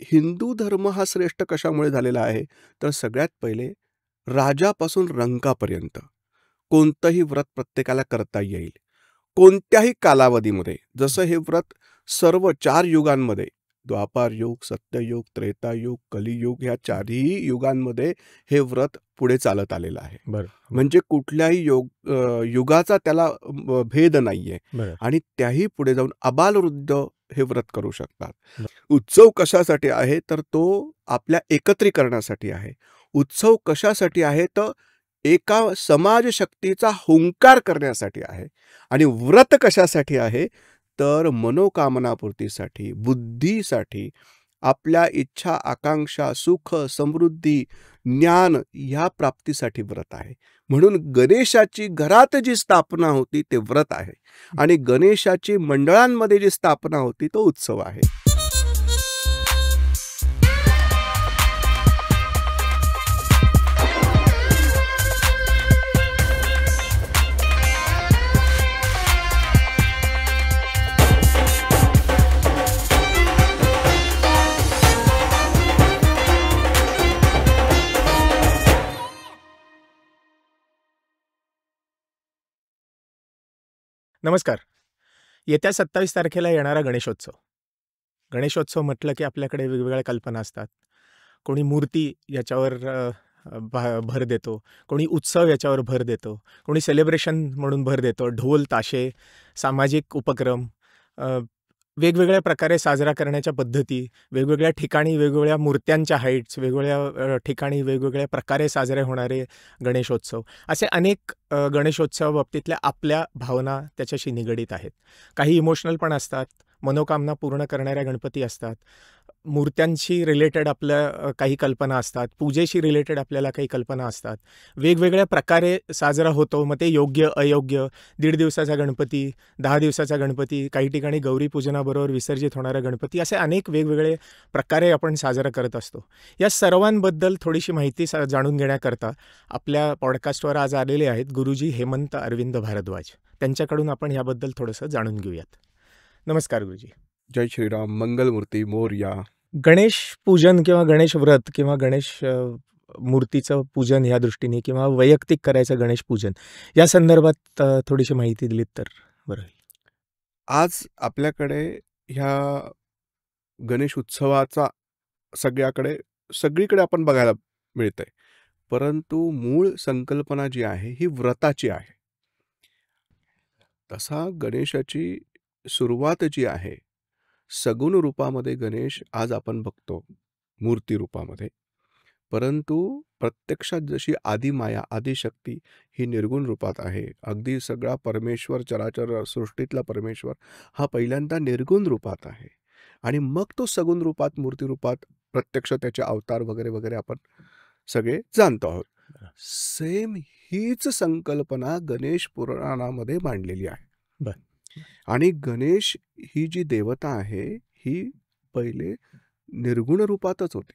हिंदू धर्म हा श्रेष्ठ कशामुळे झालेला आहे, तर सगळ्यात पहिले राजापासून रंकापर्यंत कोणतंही व्रत प्रत्येकाला करता येईल. कोणत्याही कालावधीमध्ये. जसं हे व्रत सर्व 4 युगांमध्ये द्वापार युग, सत्ययुग, त्रेतायुग, कलियुग ह्या 4ही युगांमध्ये हे व्रत पुढे चालत आलेलं आहे. बरं. म्हणजे कुठल्याही युगाचा त्याला भेद नाहीये बरं. आणि त्याही पुढे जाऊन आबालवृद्ध हे व्रत करू शकतात. बरं. उत्सव कशासाठी आहे तर तो आपल्या एकत्रीकरणासाठी आहे. उत्सव कशासाठी आहे तर एका समाज शक्तीचा हुंकार करण्यासाठी आहे. आणि व्रत कशासाठी आहे तर मनोकामनापूर्तीसाठी, बुद्धीसाठी, आपल्या इच्छा, आकांक्षा, सुख, समृद्धी, ज्ञान ह्या प्राप्तीसाठी व्रत आहे. म्हणून गणेशाची घरात जी स्थापना होती ते व्रत आहे आणि गणेशाची मंडळांमध्ये जी स्थापना होती तो उत्सव आहे. नमस्कार. येत्या 27 तारखेला येणारा गणेशोत्सव. गणेशोत्सव म्हटलं की आपल्याकडे वेगवेगळ्या कल्पना असतात. कोणी मूर्ती याच्यावर भर देतो, कोणी उत्सव याच्यावर भर देतो, कोणी सेलिब्रेशन म्हणून भर देतो. ढोल, ताशे, सामाजिक उपक्रम, वेगवेगळ्या प्रकारे साजरा करण्याच्या पद्धती, वेगवेगळ्या ठिकाणी वेगवेगळ्या मूर्त्यांच्या हाईट्स, वेगवेगळ्या ठिकाणी वेगवेगळ्या प्रकारे साजरे होणारे गणेशोत्सव, असे अनेक गणेशोत्सवाबाबतीतल्या आपल्या भावना त्याच्याशी निगडीत आहेत. काही इमोशनल पण असतात, मनोकामना पूर्ण करणाऱ्या गणपती असतात, मूर्त्यांशी रिलेटेड आपल्या काही कल्पना असतात, पूजेशी रिलेटेड आपल्याला काही कल्पना असतात. वेगवेगळ्या प्रकारे साजरा होतो, मग ते योग्य अयोग्य, 1.5 दिवसाचा गणपती, 10 दिवसाचा गणपती, काही ठिकाणी गौरी पूजनाबरोबर विसर्जित होणारा गणपती, असे अनेक वेगवेगळे प्रकारे आपण साजरा करत असतो. या सर्वांबद्दल थोडीशी माहिती जाणून घेण्याकरता आपल्या पॉडकास्टवर आज आलेले आहेत गुरुजी हेमंत अरविंद भारद्वाज. त्यांच्याकडून आपण याबद्दल थोडंसं जाणून घेऊयात. नमस्कार गुरुजी. जय श्रीराम. मंगलमूर्ती मोरया. गणेश पूजन किंवा गणेश व्रत किंवा गणेश मूर्तीचं पूजन या दृष्टीने किंवा वैयक्तिक करायचं गणेश पूजन या संदर्भात थोडीशी माहिती दिलीत तर बरं होईल. आज आपल्याकडे ह्या गणेश उत्सवाचा सगळीकडे आपण बघायला मिळतंय, परंतु मूळ संकल्पना जी आहे ही व्रताची आहे. तसा गणेशाची सुरुवात जी आहे सगुण रूपामध्ये गणेश आज आपण बघतो मूर्ती रूपामध्ये, परंतु प्रत्यक्षात जशी आदिमाया आदिशक्ती ही निर्गुण रूपात आहे. अगदी सगळा परमेश्वर, चराचर सृष्टीतला परमेश्वर हा पहिल्यांदा निर्गुण रूपात आहे आणि मग तो सगुण रूपात मूर्ती रूपात प्रत्यक्ष त्याचे अवतार वगैरे वगैरे आपण सगळे जाणतो आहोत. सेम हीच संकल्पना गणेश पुराणामध्ये मांडलेली आहे. आणि गणेश ही जी देवता आहे ही पहिले निर्गुण रूपातच होती.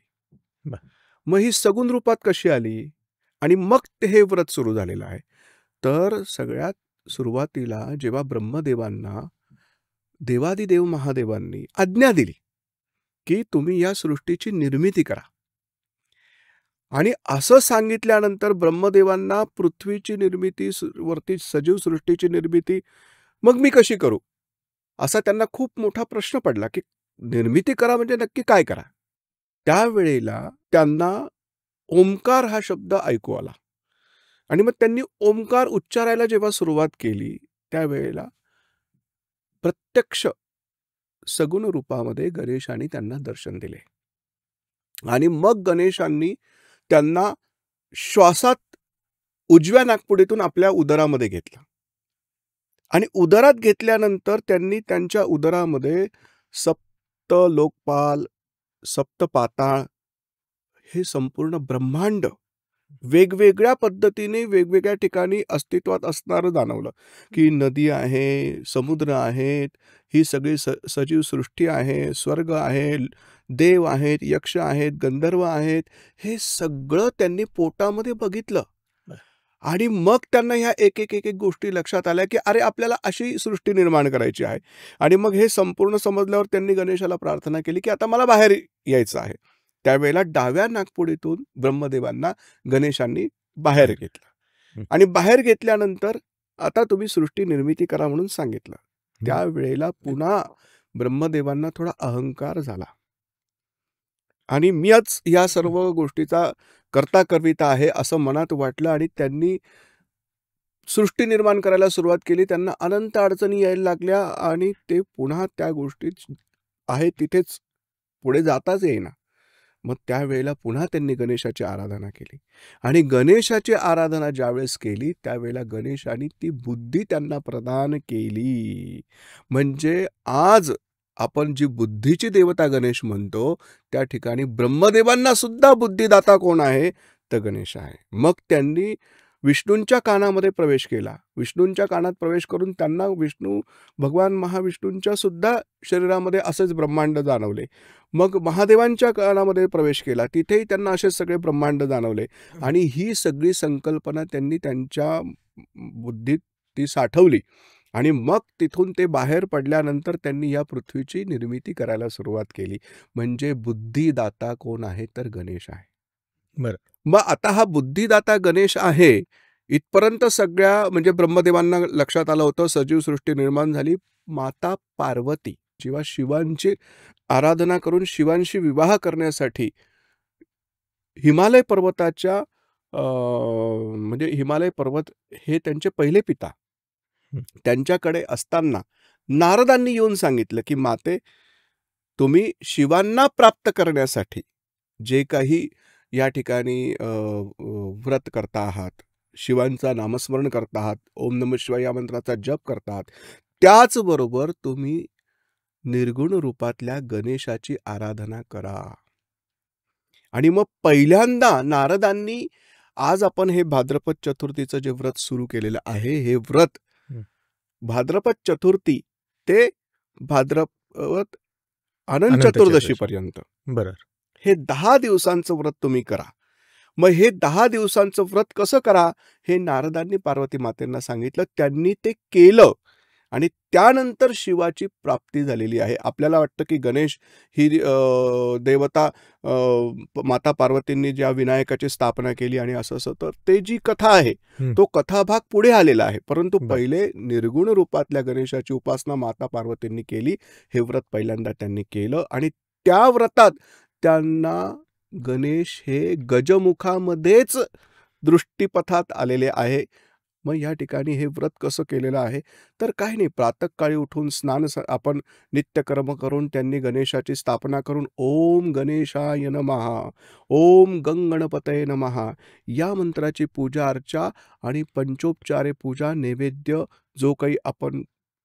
मग ही सगुण रूपात कशी आली आणि मग हे व्रत सुरू झालेलं आहे. तर सगळ्यात सुरुवातीला जेव्हा ब्रह्मदेवांना देवादिदेव महादेवांनी आज्ञा दिली की तुम्ही या सृष्टीची निर्मिती करा, आणि असं सांगितल्यानंतर ब्रह्मदेवांना पृथ्वीची निर्मिती, वरती सजीव सृष्टीची निर्मिती मग मी कशी करू असा त्यांना खूप मोठा प्रश्न पडला की निर्मिती करा म्हणजे नक्की काय करा. त्यावेळेला त्यांना ओंकार हा शब्द ऐकू आला आणि मग त्यांनी ओंकार उच्चारायला जेव्हा सुरुवात केली त्यावेळेला प्रत्यक्ष सगुण रूपामध्ये गणेशांनी त्यांना दर्शन दिले आणि मग गणेशांनी त्यांना श्वासात उजव्या नाकपुडीतून आपल्या उदरामध्ये घेतला आणि उदरात घेतल्यानंतर त्यांनी त्यांच्या उदरामध्ये सप्त लोकपाल, सप्त पाताळ हे संपूर्ण ब्रह्मांड वेगवेगळ्या पद्धतीने वेगवेगळ्या ठिकाणी अस्तित्वात असणारं जाणवलं की नदी आहे, समुद्र आहेत, ही सगळी सजीव सृष्टी आहे, स्वर्ग आहे, देव आहेत, यक्ष आहेत, गंधर्व आहेत, हे सगळं त्यांनी पोटामध्ये बघितलं आणि मग त्यांना ह्या एक गोष्टी लक्षात आल्या, की अरे आपल्याला अशी सृष्टी निर्माण करायची आहे. आणि मग हे संपूर्ण समजल्यावर त्यांनी गणेशाला प्रार्थना केली, की आता मला बाहेर यायचं आहे. त्यावेळेला डाव्या नागपुडीतून ब्रह्मदेवांना गणेशांनी बाहेर बाहेर. घेतलं. हं. आणि बाहेर घेतल्यानंतर आता तुम्ही सृष्टी निर्मिती करा म्हणून सांगितलं. हं. त्यावेळेला पुन्हा ब्रह्मदेवांना थोडा अहंकार झाला. आणि मीच या सर्व गोष्टीचा कर्ता-करविता आहे असं मनात वाटलं आणि त्यांनी सृष्टी निर्माण करायला सुरुवात केली. त्यांना अनंत अडचणी यायला लागल्या आणि ते पुन्हा त्या गोष्टीत आहे तिथेच पुढे जाताच येईना. मग त्यावेळेला पुन्हा त्यांनी गणेशाची आराधना केली आणि गणेशाची आराधना ज्यावेळेस केली त्यावेळेला गणेशाने ती बुद्धी त्यांना प्रदान केली. म्हणजे आज आपण जी बुद्धीची देवता गणेश म्हणतो त्या ठिकाणी ब्रह्मदेवांना सुद्धा बुद्धिदाता कोण आहे? तर गणेश आहे. मग त्यांनी विष्णूंच्या कानामध्ये प्रवेश केला. विष्णूंच्या कानात प्रवेश करून त्यांना विष्णू भगवान महाविष्णूंच्या सुद्धा शरीरामध्ये असेच ब्रह्मांड जाणवले. मग महादेवांच्या कानामध्ये प्रवेश केला. तिथेही त्यांना असेच सगळे ब्रह्मांड जाणवले आणि ही सगळी संकल्पना त्यांनी त्यांच्या बुद्धीत ती साठवली आणि मग तिथून ते बाहेर पडल्यानंतर त्यांनी या पृथ्वीची निर्मिती करायला सुरुवात केली. म्हणजे बुद्धिदाता कोण आहे? तर गणेश आहे. बरं. मग आता हा बुद्धिदाता गणेश आहे इथपर्यंत सगळ्या म्हणजे ब्रह्मदेवांना लक्षात आलं होतं. सजीव सृष्टी निर्माण झाली. माता पार्वती जेव्हा शिवांची आराधना करून शिवांशी विवाह करण्यासाठी हिमालय पर्वताच्या म्हणजे हिमालय पर्वत हे त्यांचे पहिले पिता हं. त्यांच्याकडे असताना नारदांनी येऊन सांगितलं, की माते तुम्ही शिवांना प्राप्त करण्यासाठी जे काही या ठिकाणी व्रत करता आहात, शिवांचा नामस्मरण करता आहात, ओम नमः शिवाय या मंत्राचा जप करता आहात, त्याचबरोबर तुम्ही निर्गुण रूपातल्या गणेशाची आराधना करा. आणि मग पहिल्यांदा नारदांनी आज आपण हे भाद्रपद चतुर्थीचं जे व्रत सुरू केलेलं आहे, हे व्रत हं. भाद्रपद चतुर्थी ते भाद्रपद अनंत अनंत चतुर्दशीपर्यंत बरोबर. हे 10 दिवसांचं व्रत तुम्ही करा. मग हे 10 दिवसांचं व्रत कसं करा? हे नारदांनी पार्वती मातेंना सांगितलं. त्यांनी ते केलं आणि त्यानंतर शिवाची प्राप्ती झालेली आहे. आपल्याला वाटतं की गणेश ही देवता माता पार्वतींनी ज्या विनायकाची स्थापना केली आणि असं तर ते जी कथा आहे हं. तो कथाभाग पुढे आलेला आहे. परंतु बरं. पहिले निर्गुण रूपातल्या गणेशाची उपासना माता पार्वतींनी केली. हे व्रत पहिल्यांदा त्यांनी केलं आणि त्या व्रतात त्यांना गणेश हे गजमुखामध्येच दृष्टीपथात आलेले आहे. मग या ठिकाणी हे व्रत कसं केलेलं आहे? तर काही नाही, प्रातःकाळी उठून आपण नित्यकर्म करून त्यांनी गणेशाची स्थापना करून ओम गणेशाय नमः, ओम गणपतये नमः या मंत्राची पूजा अर्चा आणि पंचोपचारे पूजा, नैवेद्य जो काही आपण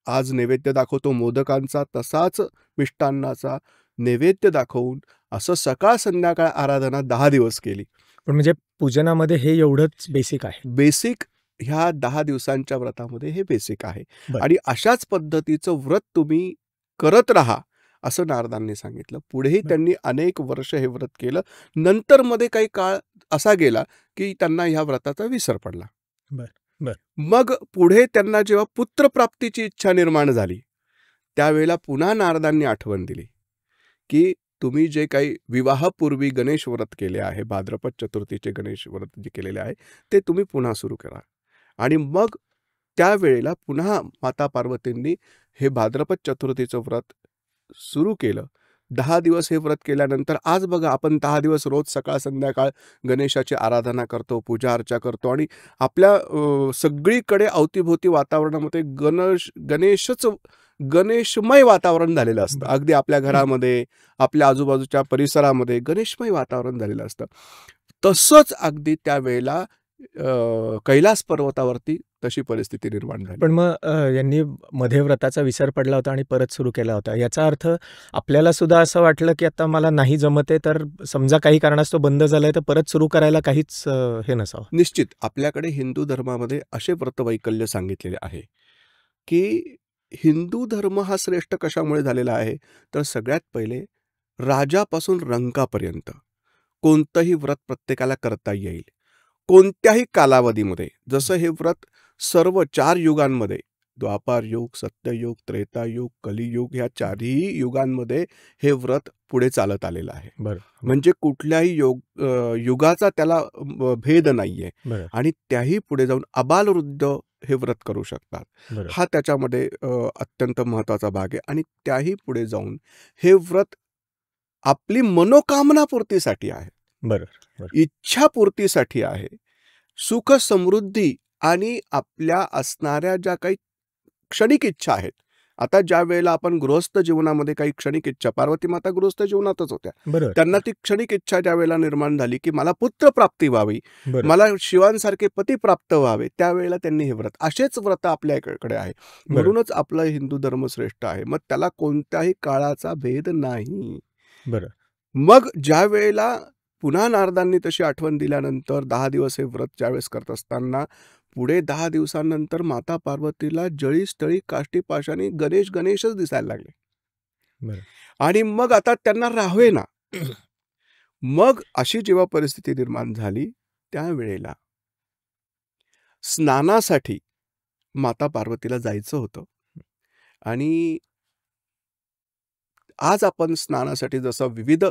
आज नैवेद्य दाखवतो मोदकांचा तसाच मिष्टान्नाचा नैवेद्य दाखवून असं सकाळ संध्याकाळ आराधना 10 दिवस केली. पण म्हणजे पूजनामध्ये हे एवढंच बेसिक आहे. बेसिक ह्या 10 दिवसांच्या व्रतामध्ये हे बेसिक आहे. बरं. आणि अशाच पद्धतीचं व्रत तुम्ही करत राहा असं नारदांनी सांगितलं. पुढेही बरं. त्यांनी अनेक वर्ष हे व्रत केलं. नंतर मध्ये काही काळ असा गेला की त्यांना ह्या व्रताचा विसर पडला. बरं. मग पुढे त्यांना जेव्हा पुत्रप्राप्तीची इच्छा निर्माण झाली त्यावेळेला पुन्हा नारदांनी आठवण दिली की तुम्ही जे काही विवाहापूर्वी गणेश व्रत केले आहे, भाद्रपद चतुर्थीचे गणेश व्रत जे केलेले आहे ते तुम्ही पुन्हा सुरू करा. आणि मग त्यावेळेला पुन्हा माता पार्वतींनी हे भाद्रपद चतुर्थीचं व्रत सुरू केलं. 10 दिवस हे व्रत केल्यानंतर आज बघा आपण 10 दिवस रोज सकाळ संध्याकाळ गणेशाची आराधना करतो, पूजा अर्चा करतो आणि आपल्या सगळीकडे अवतीभोवती वातावरणामध्ये गणेशमय वातावरण झालेलं असतं. अगदी आपल्या घरामध्ये, आपल्या आजूबाजूच्या परिसरामध्ये गणेशमय वातावरण झालेलं असतं. तसंच अगदी त्यावेळेला कैलास पर्वतावरती तशी परिस्थिती निर्माण झाली. पण मग यांनी मध्ये व्रताचा विसर पडला होता आणि परत सुरू केला होता. याचा अर्थ आपल्याला सुद्धा असं वाटलं की आता मला नाही जमत आहे, तर समजा काही कारणास्तव बंद झालंय तर परत सुरू करायला काहीच हे नसावं. निश्चित आपल्याकडे हिंदू धर्मामध्ये असे व्रतवैकल्य सांगितलेले आहे की हिंदू धर्म हा श्रेष्ठ कशामुळे झालेला आहे? तर सगळ्यात पहिले राजापासून रंकापर्यंत कोणतंही व्रत प्रत्येकाला करता येईल. कोणत्याही कालावधीमध्ये जसं हे व्रत सर्व 4 युगांमध्ये द्वापार युग, सत्ययुग, त्रेतायुग, कलियुग ह्या 4ही युगांमध्ये हे व्रत पुढे चालत आलेलं आहे. बरं. म्हणजे कुठल्याही युगाचा त्याला भेद नाहीये बरं. आणि त्याही पुढे जाऊन अबालवृद्ध हे व्रत करू शकतात. बरं. हा त्याच्यामध्ये अत्यंत महत्त्वाचा भाग आहे आणि त्याही पुढे जाऊन हे व्रत आपली मनोकामनापूर्तीसाठी आहे. बरं. बरं. इच्छापूर्तीसाठी आहे. सुख समृद्धी आणि आपल्या असणाऱ्या ज्या काही क्षणिक इच्छा आहेत. आता ज्या वेळेला आपण गृहस्थ जीवनामध्ये काही क्षणिक इच्छा, पार्वती माता गृहस्थ जीवनातच होत्या. बरं. त्यांना ती क्षणिक इच्छा ज्या वेळेला निर्माण झाली की मला पुत्र प्राप्ती व्हावी, बरं. मला शिवांसारखे पती प्राप्त व्हावे, त्यावेळेला त्यांनी हे व्रत, असेच व्रत आपल्याकडे आहे. म्हणूनच आपला हिंदू धर्म श्रेष्ठ आहे. मग त्याला कोणत्याही काळाचा भेद नाही. बरं. मग ज्या वेळेला पुन्हा नारदांनी तशी आठवण दिल्यानंतर 10 दिवस हे व्रत ज्यावेळेस करत असताना पुढे 10 दिवसांनंतर माता पार्वतीला जळी स्थळी काष्टी पाशाने गणेशच दिसायला लागले. बरं. आणि मग आता त्यांना राहावेना. मग अशी जेव्हा परिस्थिती निर्माण झाली त्यावेळेला स्नानासाठी माता पार्वतीला जायचं होतं. आणि आज आपण स्नानासाठी जसं विविध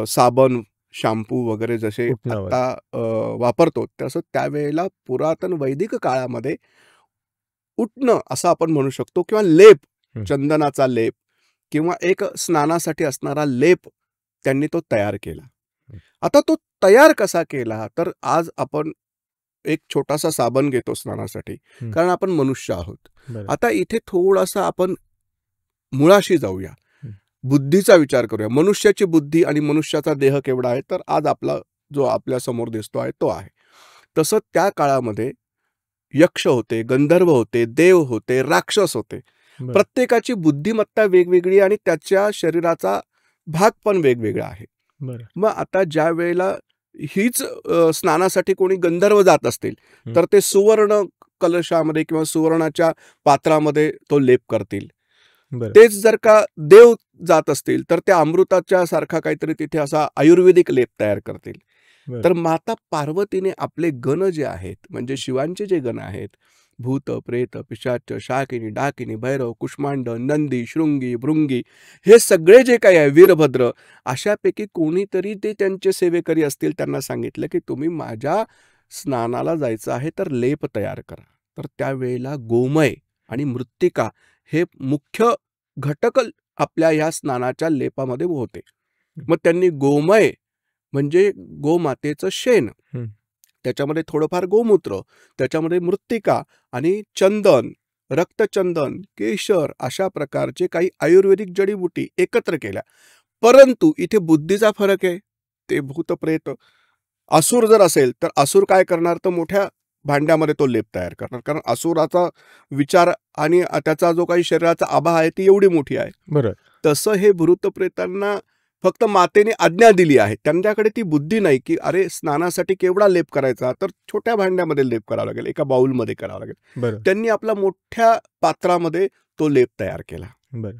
साबण, शॅम्पू वगैरे जसे उटण्यावर. आता वापरतो, तसं त्यावेळेला पुरातन वैदिक काळामध्ये उटणं असं आपण म्हणू शकतो किंवा लेप, चंदनाचा लेप किंवा एक स्नानासाठी असणारा लेप त्यांनी तो तयार केला. आता तो तयार कसा केला, तर आज आपण एक छोटासा साबण घेतो स्नानासाठी, कारण आपण मनुष्य आहोत. बरं. आता इथे थोडासा आपण मुळाशी जाऊया, बुद्धीचा विचार करूया. मनुष्याची बुद्धी आणि मनुष्याचा देह केवढा आहे, तर आज आपला जो आपल्या समोर दिसतो आहे तो आहे. तसं त्या काळामध्ये यक्ष होते, गंधर्व होते, देव होते, राक्षस होते. बरं. प्रत्येकाची बुद्धिमत्ता वेगवेगळी आणि त्याच्या शरीराचा भाग पण वेगवेगळा आहे. बरं. मग आता ज्या वेळेला हीच स्नानासाठी कोणी गंधर्व जात असतील, तर ते सुवर्ण कलशामध्ये किंवा सुवर्णाच्या पात्रामध्ये तो लेप करतील. बरं. तेच जर का देव जात असतील, तर त्या अमृताच्या सारखा काहीतरी तिथे असा आयुर्वेदिक लेप तयार करतील. बरं. तर माता पार्वतीने आपले गण जे आहेत, म्हणजे शिवांचे जे गण आहेत, भूत, प्रेत, पिशाच, शाकिनी, डाकिनी, भैरव, कुष्मांड, नंदी, शृंगी, भृंगी, हे सगळे जे काही आहे, वीरभद्र, अशापैकी कोणीतरी ते त्यांचे सेवेकरी असतील, त्यांना सांगितलं की तुम्ही माझ्या स्नानाला जायचं आहे तर लेप तयार करा. तर त्यावेळेला गोमय आणि मृत्तिका हे मुख्य घटक आपल्या ह्या स्नानाच्या लेपामध्ये होते. मग त्यांनी गोमय म्हणजे गोमातेचं शेण, त्याच्यामध्ये थोडंफार गोमूत्र, त्याच्यामध्ये मृत्तिका आणि चंदन, रक्तचंदन, केशर अशा प्रकारचे काही आयुर्वेदिक जडीबुटी एकत्र केल्या. परंतु इथे बुद्धीचा फरक आहे. ते भूतप्रेत असुर जर असेल तर असुर काय करणार, तर मोठ्या भांड्यामध्ये तो लेप तयार करणार, कारण असुराचा विचार आणि त्याचा जो काही शरीराचा आभा आहे ती एवढी मोठी आहे. बरं. तसं हे भूतप्रेतांना फक्त मातेने आज्ञा दिली आहे. त्यांच्याकडे ती बुद्धी नाही की अरे स्नानासाठी केवढा लेप करायचा, तर छोट्या भांड्यामध्ये लेप करावा लागेल, एका बाउलमध्ये करावा लागेल. बरं. त्यांनी आपला मोठ्या पात्रामध्ये तो लेप तयार केला. बरं.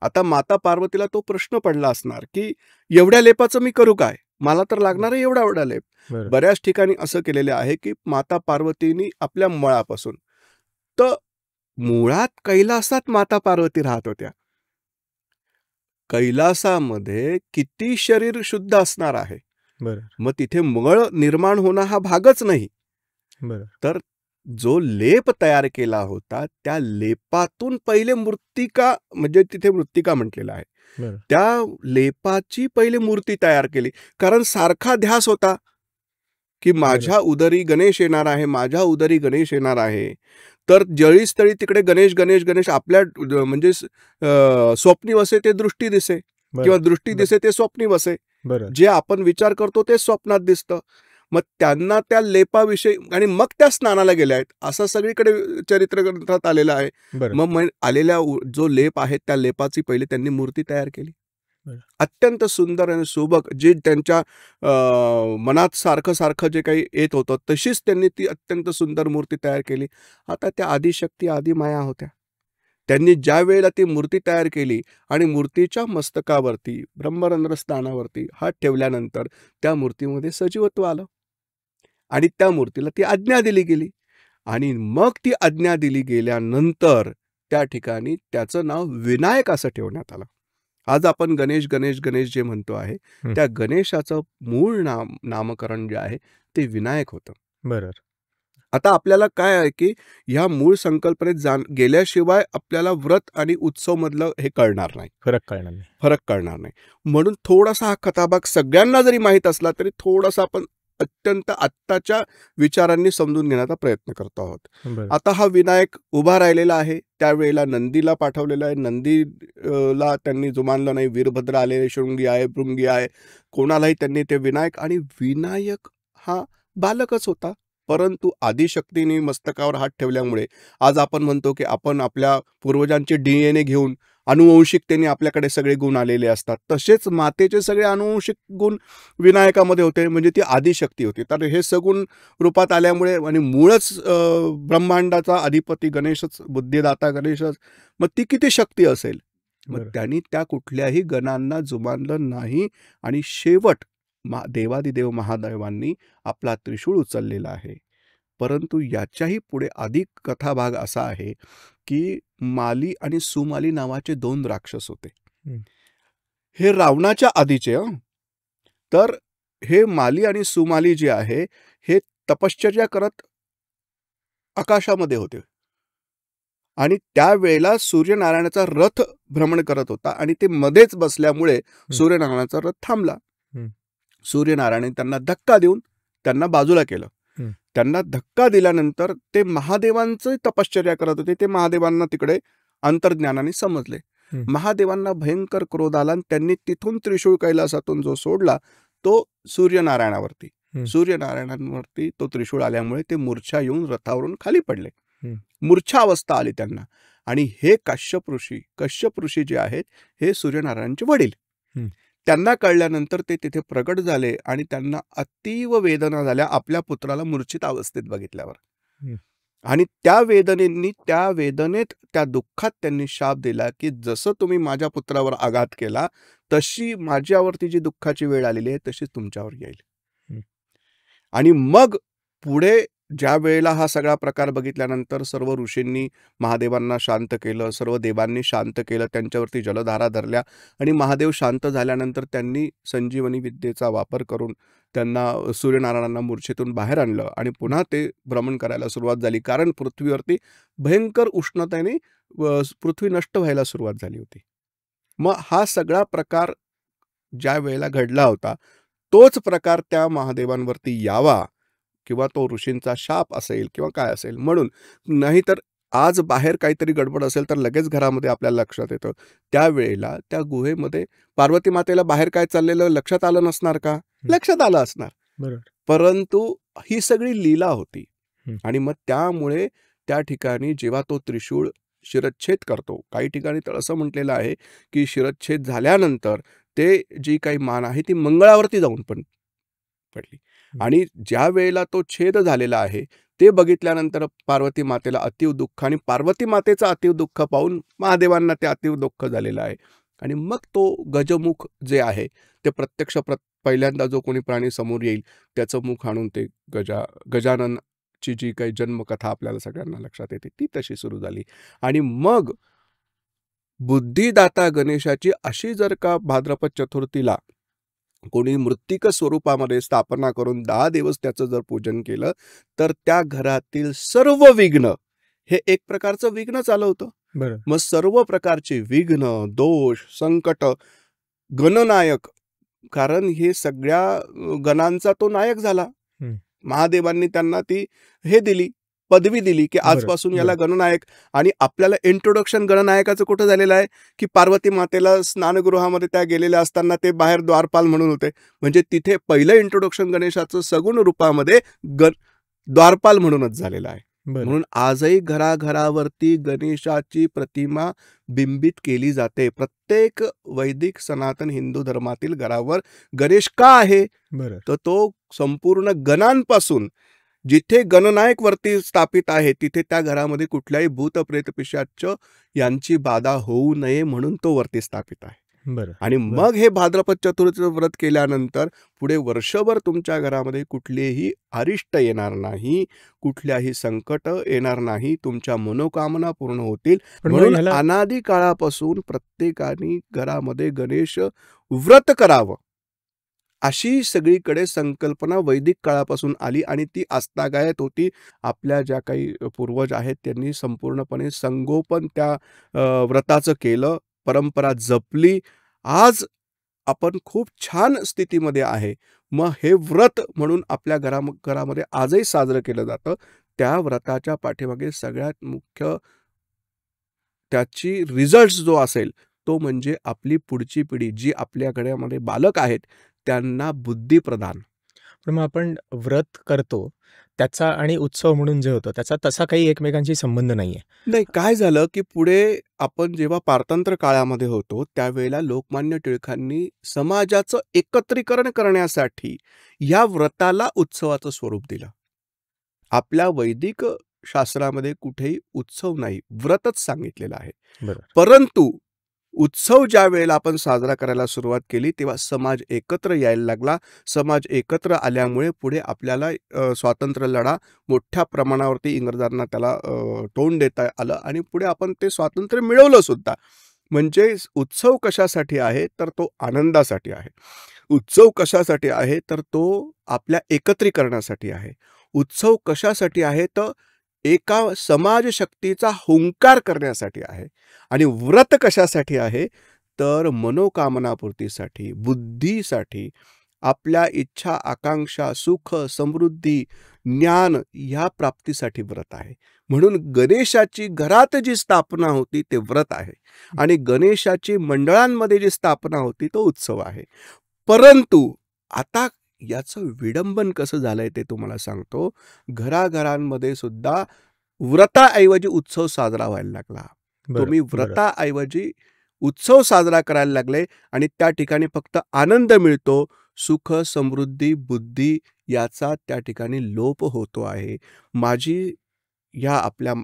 आता माता पार्वतीला तो प्रश्न पडला असणार की एवढ्या लेपाचं मी करू काय, मला तर लागणार आहे एवढा लेप. बरं. बऱ्याच ठिकाणी असं केलेलं आहे की माता पार्वतीनी आपल्या मुळापासून, तर मुळात कैलासात माता पार्वती राहत होत्या. कैलासामध्ये किती शरीर शुद्ध असणार आहे, बरं. मग तिथे मळ निर्माण होणं हा भागच नाही. बरं. तर जो लेप तयार केला होता त्या लेपातून पहिले मृत्तिका, म्हणजे तिथे मृत्तिका म्हटलेला आहे, बरं. त्या लेपाची पहिले मूर्ती तयार केली. कारण सारखा ध्यास होता की माझ्या उदरी गणेश येणार आहे, माझ्या उदरी गणेश येणार आहे. तर जळीस्थळी तिकडे गणेश गणेश गणेश आपल्या म्हणजे स्वप्नी वसे ते दृष्टी दिसे, किंवा दृष्टी दिसे ते स्वप्नी वसे. बरं. जे आपण विचार करतो ते स्वप्नात दिसतं. मग त्यांना त्या लेपाविषयी, आणि मग त्या स्नानाला गेल्या आहेत असं सगळीकडे चरित्र ग्रंथात आलेलं आहे. बरं. मग आलेल्या जो लेप आहे त्या लेपाची पहिले त्यांनी मूर्ती तयार केली. अत्यंत सुंदर आणि सुबक, जे त्यांच्या मनात सारखं सारखं जे काही येत होतं तशीच त्यांनी ती अत्यंत सुंदर मूर्ती तयार केली. आता त्या आदिशक्ती आदिमाया होत्या. त्यांनी ज्या वेळेला ती मूर्ती तयार केली आणि मूर्तीच्या मस्तकावरती ब्रह्मरंध्र स्थानावरती हात ठेवल्यानंतर त्या मूर्तीमध्ये सजीवत्व आलं. आणि त्या मूर्तीला ती आज्ञा दिली गेली आणि मग ती आज्ञा दिली गेल्यानंतर त्या ठिकाणी त्याचं नाव विनायक असं ठेवण्यात आलं. आज आपण गणेश गणेश गणेश जे म्हणतो आहे त्या गणेशाचं मूळ नामकरण जे आहे ते विनायक होतं. बरोबर. आता आपल्याला काय आहे की ह्या मूळ संकल्पनेत गेल्याशिवाय आपल्याला व्रत आणि उत्सव मधलं हे कळणार नाही, फरक कळणार नाही. म्हणून थोडासा हा कथाभाग सगळ्यांना जरी माहीत असला तरी थोडासा आपण अत्यंत आत्ताच्या विचारांनी समजून घेण्याचा प्रयत्न करतो आहोत. आता हा विनायक उभा राहिलेला आहे, त्यावेळेला नंदीला पाठवलेला आहे. नंदीला त्यांनी जुमानलं नाही. वीरभद्र आलेले, शृंगी आहे, भृंगी आहे, कोणालाही त्यांनी ते विनायक. आणि विनायक हा बालकच होता, परंतु आदिशक्तीने मस्तकावर हात ठेवल्यामुळे आज आपण म्हणतो की आपण आपल्या पूर्वजांचे DNA घेऊन अनुवंशिकतेने आपल्याकडे सगळे गुण आलेले असतात. तसेच मातेचे सगळे अनुवंशिक गुण विनायकामध्ये होते, म्हणजे ती आदिशक्ती होती. तर हे सगुण रूपात आल्यामुळे आणि मूळच ब्रह्मांडाचा अधिपती गणेशच, बुद्धिदाता गणेशच, मग ती किती शक्ती असेल. मग त्यांनी त्या कुठल्याही गणांना जुमानलं नाही आणि शेवट देवादिदेव महादेवांनी आपला त्रिशूळ उचललेला आहे. परंतु याच्याही पुढे अधिक कथाभाग असा आहे की माली आणि सुमाली नावाचे 2 राक्षस होते. हे रावणाच्या आधीचे. तर हे माली आणि सुमाली जे आहे हे तपश्चर्या करत आकाशामध्ये होते आणि त्यावेळेला सूर्यनारायणाचा रथ भ्रमण करत होता आणि ते मध्येच बसल्यामुळे सूर्यनारायणाचा रथ थांबला. सूर्यनारायणाने त्यांना धक्का देऊन त्यांना बाजूला केलं. त्यांना धक्का दिल्यानंतर ते महादेवांचं तपश्चर्या करत होते. ते महादेवांना तिकडे अंतर्ज्ञानाने समजले. महादेवांना भयंकर क्रोध आला आणि त्यांनी तिथून त्रिशूळ कैलासातून जो सोडला तो सूर्यनारायणांवरती तो त्रिशूळ आल्यामुळे ते मूर्छा येऊन रथावरून खाली पडले. मूर्छा अवस्था आली त्यांना. आणि हे कश्यप ऋषी जे आहेत हे सूर्यनारायणांचे वडील. त्यांना कळल्यानंतर ते तिथे प्रगट झाले आणि त्यांना अतीव वेदना झाल्या आपल्या पुत्राला मूर्छित अवस्थेत बघितल्यावर. आणि त्या वेदनेत त्या दुःखात त्यांनी शाप दिला की जसं तुम्ही माझ्या पुत्रावर आघात केला तशी माझ्यावरती जी दुःखाची वेळ आलेली आहे तशीच तुमच्यावर येईल. आणि मग पुढे ज्या वेळेला हा सगळा प्रकार बघितल्यानंतर सर्व ऋषींनी महादेवांना शांत केलं, सर्व देवांनी शांत केलं, त्यांच्यावरती जलधारा धरल्या आणि महादेव शांत झाल्यानंतर त्यांनी संजीवनी विद्येचा वापर करून त्यांना सूर्यनारायणांना मूर्छेतून बाहेर आणलं आणि पुन्हा ते भ्रमण करायला सुरुवात झाली. कारण पृथ्वीवरती भयंकर उष्णतेने पृथ्वी नष्ट व्हायला सुरुवात झाली होती. मग हा सगळा प्रकार ज्या वेळेला घडला होता तोच प्रकार त्या महादेवांवरती यावा किंवा तो ऋषींचा शाप असेल किंवा काय असेल म्हणून. नाहीतर आज बाहेर काहीतरी गडबड असेल तर लगेच घरामध्ये आपल्याला लक्षात येतं. त्यावेळेला त्या गुहेमध्ये पार्वती मातेला बाहेर काय चाललेलं लक्षात आलं नसणार का? लक्षात आलं असणार. परंतु ही सगळी लीला होती. आणि मग त्यामुळे त्या ठिकाणी जेव्हा तो त्रिशूळ शिरच्छेद करतो, काही ठिकाणी तर असं म्हटलेलं आहे की शिरच्छेद झाल्यानंतर ते जी काही मान आहे ती मंगळावरती जाऊन पण पडली. आणि ज्या वेळेला तो छेद झालेला आहे ते बघितल्यानंतर पार्वती मातेला अतीव दुःख आणि पार्वती मातेचं अतीव दुःख पाहून महादेवांना ते अतीव दुःख झालेलं आहे. आणि मग तो गजमुख जे आहे ते प्रत्यक्ष पहिल्यांदा जो कोणी प्राणी समोर येईल त्याचं मुख आणून ते गजाननची जी काही जन्मकथा आपल्याला सगळ्यांना लक्षात येते ती तशी सुरू झाली. आणि मग बुद्धिदाता गणेशाची अशी जर का भाद्रपद चतुर्थीला कोणी मृत्तिक स्वरूपामध्ये स्थापना करून 10 दिवस त्याचं जर पूजन केलं तर त्या घरातील सर्व विघ्न हे एक प्रकारचं विघ्न आलं होतं. मग सर्व प्रकारचे विघ्न, दोष, संकट, गणनायक, कारण हे सगळ्या गणांचा तो नायक झाला. महादेवांनी त्यांना ती हे दिली, पदवी दिली की आजपासून याला गणनायक. आणि आपल्याला इंट्रोडक्शन गणनायकाचं कुठं झालेलं आहे की पार्वती मातेला स्नानगृहामध्ये त्या गेलेल्या असताना ते बाहेर द्वारपाल म्हणून होते. म्हणजे तिथे पहिलं इंट्रोडक्शन गणेशाचं सगुण रूपामध्ये द्वारपाल म्हणूनच झालेलं आहे. म्हणून आजही घराघरावरती गणेशाची प्रतिमा बिंबित केली जाते. प्रत्येक वैदिक सनातन हिंदू धर्मातील घरावर गणेश का आहे तर तो संपूर्ण गणांपासून जिथे गणनायक वरती स्थापित आहे तिथे त्या घरामध्ये कुठल्याही भूत प्रेत पिशाच यांची बाधा होऊ नये म्हणून तो वरती स्थापित आहे. बरं, आणि बरं. मग हे भाद्रपद चतुर्थीचं व्रत केल्यानंतर पुढे वर्षभर तुमच्या घरामध्ये कुठलेही अरिष्ट येणार नाही, कुठल्याही संकट येणार नाही, तुमच्या मनोकामना पूर्ण होतील. पण मग म्हणून ह्याला अनादी काळापासून प्रत्येकाने घरामध्ये गणेश व्रत करावं, अशी सगळीकडे संकल्पना वैदिक काळापासून आली आणि ती आस्थागायत होती. आपल्या ज्या काही पूर्वज आहेत त्यांनी संपूर्णपणे संगोपन त्या व्रताचं केलं, परंपरा जपली. आज आपण खूप छान स्थितीमध्ये आहे. मग हे व्रत म्हणून आपल्या घरामध्ये आजही साजरं केलं जातं. त्या व्रताच्या पाठीमागे सगळ्यात मुख्य त्याची रिझल्ट्स जो असेल तो म्हणजे आपली पुढची पिढी जी आपल्या घरामध्ये बालक आहेत त्यांना बुद्धी प्रदान. पण मग आपण व्रत करतो त्याचा आणि उत्सव म्हणून जे होतं त्याचा तसा काही एकमेकांशी संबंध नाहीये. नाही, काय झालं की पुढे आपण जेव्हा पारतंत्र्य काळामध्ये होतो त्यावेळेला लोकमान्य टिळकांनी समाजाचं एकत्रीकरण करण्यासाठी या व्रताला उत्सवाचं स्वरूप दिलं. आपल्या वैदिक शास्त्रामध्ये कुठेही उत्सव नाही, व्रतच सांगितलेलं आहे. बरं. परंतु उत्सव ज्या वेळेला आपण साजरा करायला सुरुवात केली तेव्हा समाज एकत्र यायला लागला. समाज एकत्र आल्यामुळे पुढे आपल्याला स्वातंत्र्य लढा मोठ्या प्रमाणावरती इंग्रजांना त्याला तोंड देता आलं आणि पुढे आपण ते स्वातंत्र्य मिळवलं सुद्धा. म्हणजे उत्सव कशासाठी आहे तर तो आनंदासाठी आहे. उत्सव कशासाठी आहे तर तो आपल्या एकत्रीकरणासाठी आहे. उत्सव कशासाठी आहे तर एका समाजशक्तीचा हुंकार करण्यासाठी आहे. आणि व्रत कशासाठी आहे तर मनोकामनापूर्तीसाठी, बुद्धीसाठी, आपल्या इच्छा, आकांक्षा, सुख, समृद्धी, ज्ञान ह्या प्राप्तीसाठी व्रत आहे. म्हणून गणेशाची घरात जी स्थापना होती ते व्रत आहे आणि गणेशाची मंडळांमध्ये जी स्थापना होती तो उत्सव आहे. परंतु आता याचं विडंबन कसं झालंय ते तुम्हाला सांगतो. घराघरांमध्ये सुद्धा व्रताऐवजी उत्सव साजरा व्हायला लागला. बरं, तुम्ही बरं. व्रताऐवजी उत्सव साजरा करायला लागले आणि त्या ठिकाणी फक्त आनंद मिळतो, सुख, समृद्धी, बुद्धी याचा त्या ठिकाणी लोप होतो आहे. माझी या आपल्या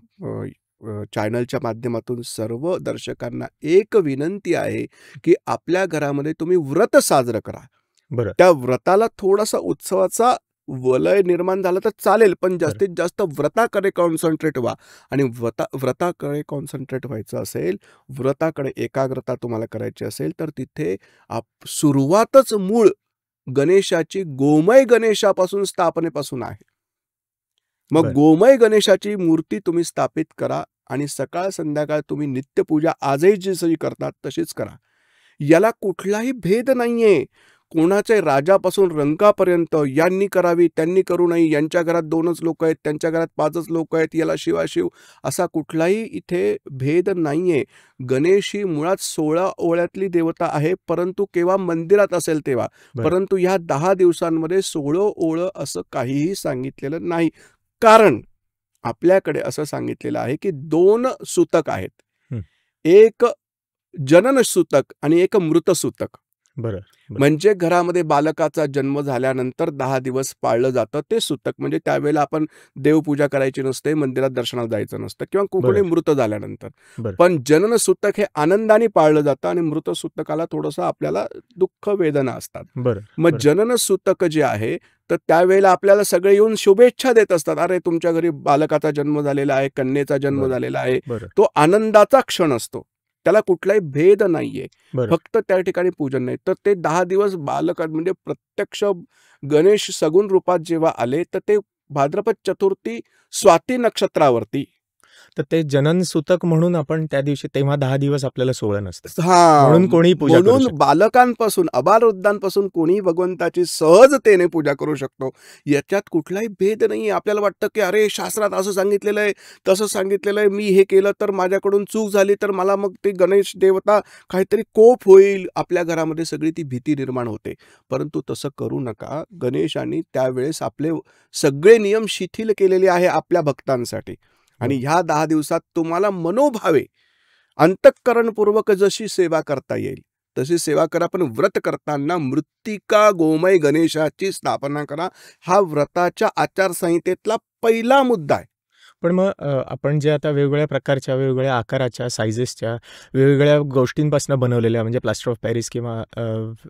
चॅनलच्या माध्यमातून सर्व दर्शकांना एक विनंती आहे की आपल्या घरामध्ये तुम्ही व्रत साजरं करा. बरं. त्या व्रताला थोडासा उत्सवाचा वलय निर्माण झालं तर चालेल, पण जास्तीत जास्त व्रताकडे कॉन्सन्ट्रेट व्हा. आणि व्रताकडे कॉन्सन्ट्रेट व्हायचं असेल, व्रताकडे एकाग्रता तुम्हाला करायची असेल तर तिथे सुरुवातच मूळ गणेशाची गोमय गणेशापासून स्थापनेपासून आहे. मग बरं. गोमय गणेशाची मूर्ती तुम्ही स्थापित करा आणि सकाळ संध्याकाळ तुम्ही नित्यपूजा आजही जशी करतात तशीच करा. याला कुठलाही भेद नाहीये. कोणाच्या राजापासून रंकापर्यंत यांनी करावी त्यांनी करू नये, यांच्या घरात 2च लोक आहेत, त्यांच्या घरात 5च लोक आहेत, याला शिवाशिव असा कुठलाही इथे भेद नाहीये. गणेश ही मुळात 16 ओळ्यातली देवता आहे, परंतु केव्हा मंदिरात असेल तेव्हा. बरं. परंतु ह्या 10 दिवसांमध्ये 16 ओळं असं काहीही सांगितलेलं नाही. कारण आपल्याकडे असं सांगितलेलं आहे की 2 सूतक आहेत. एक जनन सूतक आणि एक मृत सूतक. बरं. म्हणजे घरामध्ये बालकाचा जन्म झाल्यानंतर 10 दिवस पाळलं जातं ते सूतक. म्हणजे त्यावेळेला आपण देवपूजा करायची नसते, मंदिरात दर्शनाला जायचं नसतं किंवा कोणी बरं. मृत झाल्यानंतर. बरं. पण जनन सूतक हे आनंदाने पाळलं जातं आणि मृत सूतकाला थोडंसं आपल्याला दुःख वेदना असतात. बरं. मग बरं. जनन सूतक जे आहे तर त्यावेळेला आपल्याला सगळे येऊन शुभेच्छा देत असतात. अरे तुमच्या घरी बालकाचा जन्म झालेला आहे, कन्येचा जन्म बरं. झालेला आहे. बरं. तो आनंदाचा क्षण असतो. त्याला कुठलाही भेद नाहीये. बरं. फक्त त्या ठिकाणी पूजन नाही. तर ते 10 दिवस बालक म्हणजे प्रत्यक्ष गणेश सगुण रूपात जेव्हा आले तर ते भाद्रपद चतुर्थी स्वाती नक्षत्रावरती. तर ते जनन सूतक म्हणून आपण त्या दिवशी तेव्हा 10 दिवस आपल्याला सोहळं नसतं. हां, म्हणून कोणीही पूजा करू म्हणून शकतं. बालकांपासून अबालवृद्धांपासून कोणीही भगवंताची सहजतेने पूजा करू शकतो. याच्यात कुठलाही भेद नाहीये. आपल्याला वाटतं की अरे शास्त्रात असं सांगितलेलं आहे, तसं सांगितलेलं आहे, मी हे केलं तर माझ्याकडून चूक झाली तर मला मग ते गणेश देवता काहीतरी कोप होईल. आपल्या घरामध्ये सगळी ती भीती निर्माण होते. परंतु तसं करू नका. गणेशाने त्यावेळेस आपले सगळे नियम शिथिल केलेले आहे आपल्या भक्तांसाठी. आणि ह्या 10 दिवसात तुम्हाला मनोभावे अंतःकरणपूर्वक जशी सेवा करता येईल तशी सेवा करा. पण व्रत करताना मृत्तिका गोमय गणेशाची स्थापना करा. हा व्रताच्या आचारसंहितेतला पहिला मुद्दा आहे. पण मग आपण जे आता वेगवेगळ्या प्रकारच्या, वेगवेगळ्या आकाराच्या, साइजेसच्या, वेगवेगळ्या गोष्टींपासून बनवलेल्या म्हणजे प्लास्टर ऑफ पॅरिस किंवा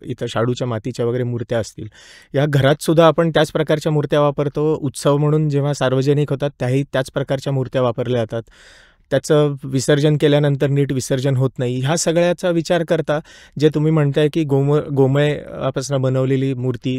इथं शाडूच्या मातीच्या वगैरे मूर्त्या असतील. या घरात सुद्धा आपण त्याच प्रकारच्या मूर्त्या वापरतो. उत्सव म्हणून जेव्हा सार्वजनिक होतात त्याही त्याच प्रकारच्या मूर्त्या वापरल्या जातात. त्याचं विसर्जन केल्यानंतर नीट विसर्जन होत नाही. ह्या सगळ्याचा विचार करता जे तुम्ही म्हणताय की गोमयापासून बनवलेली मूर्ती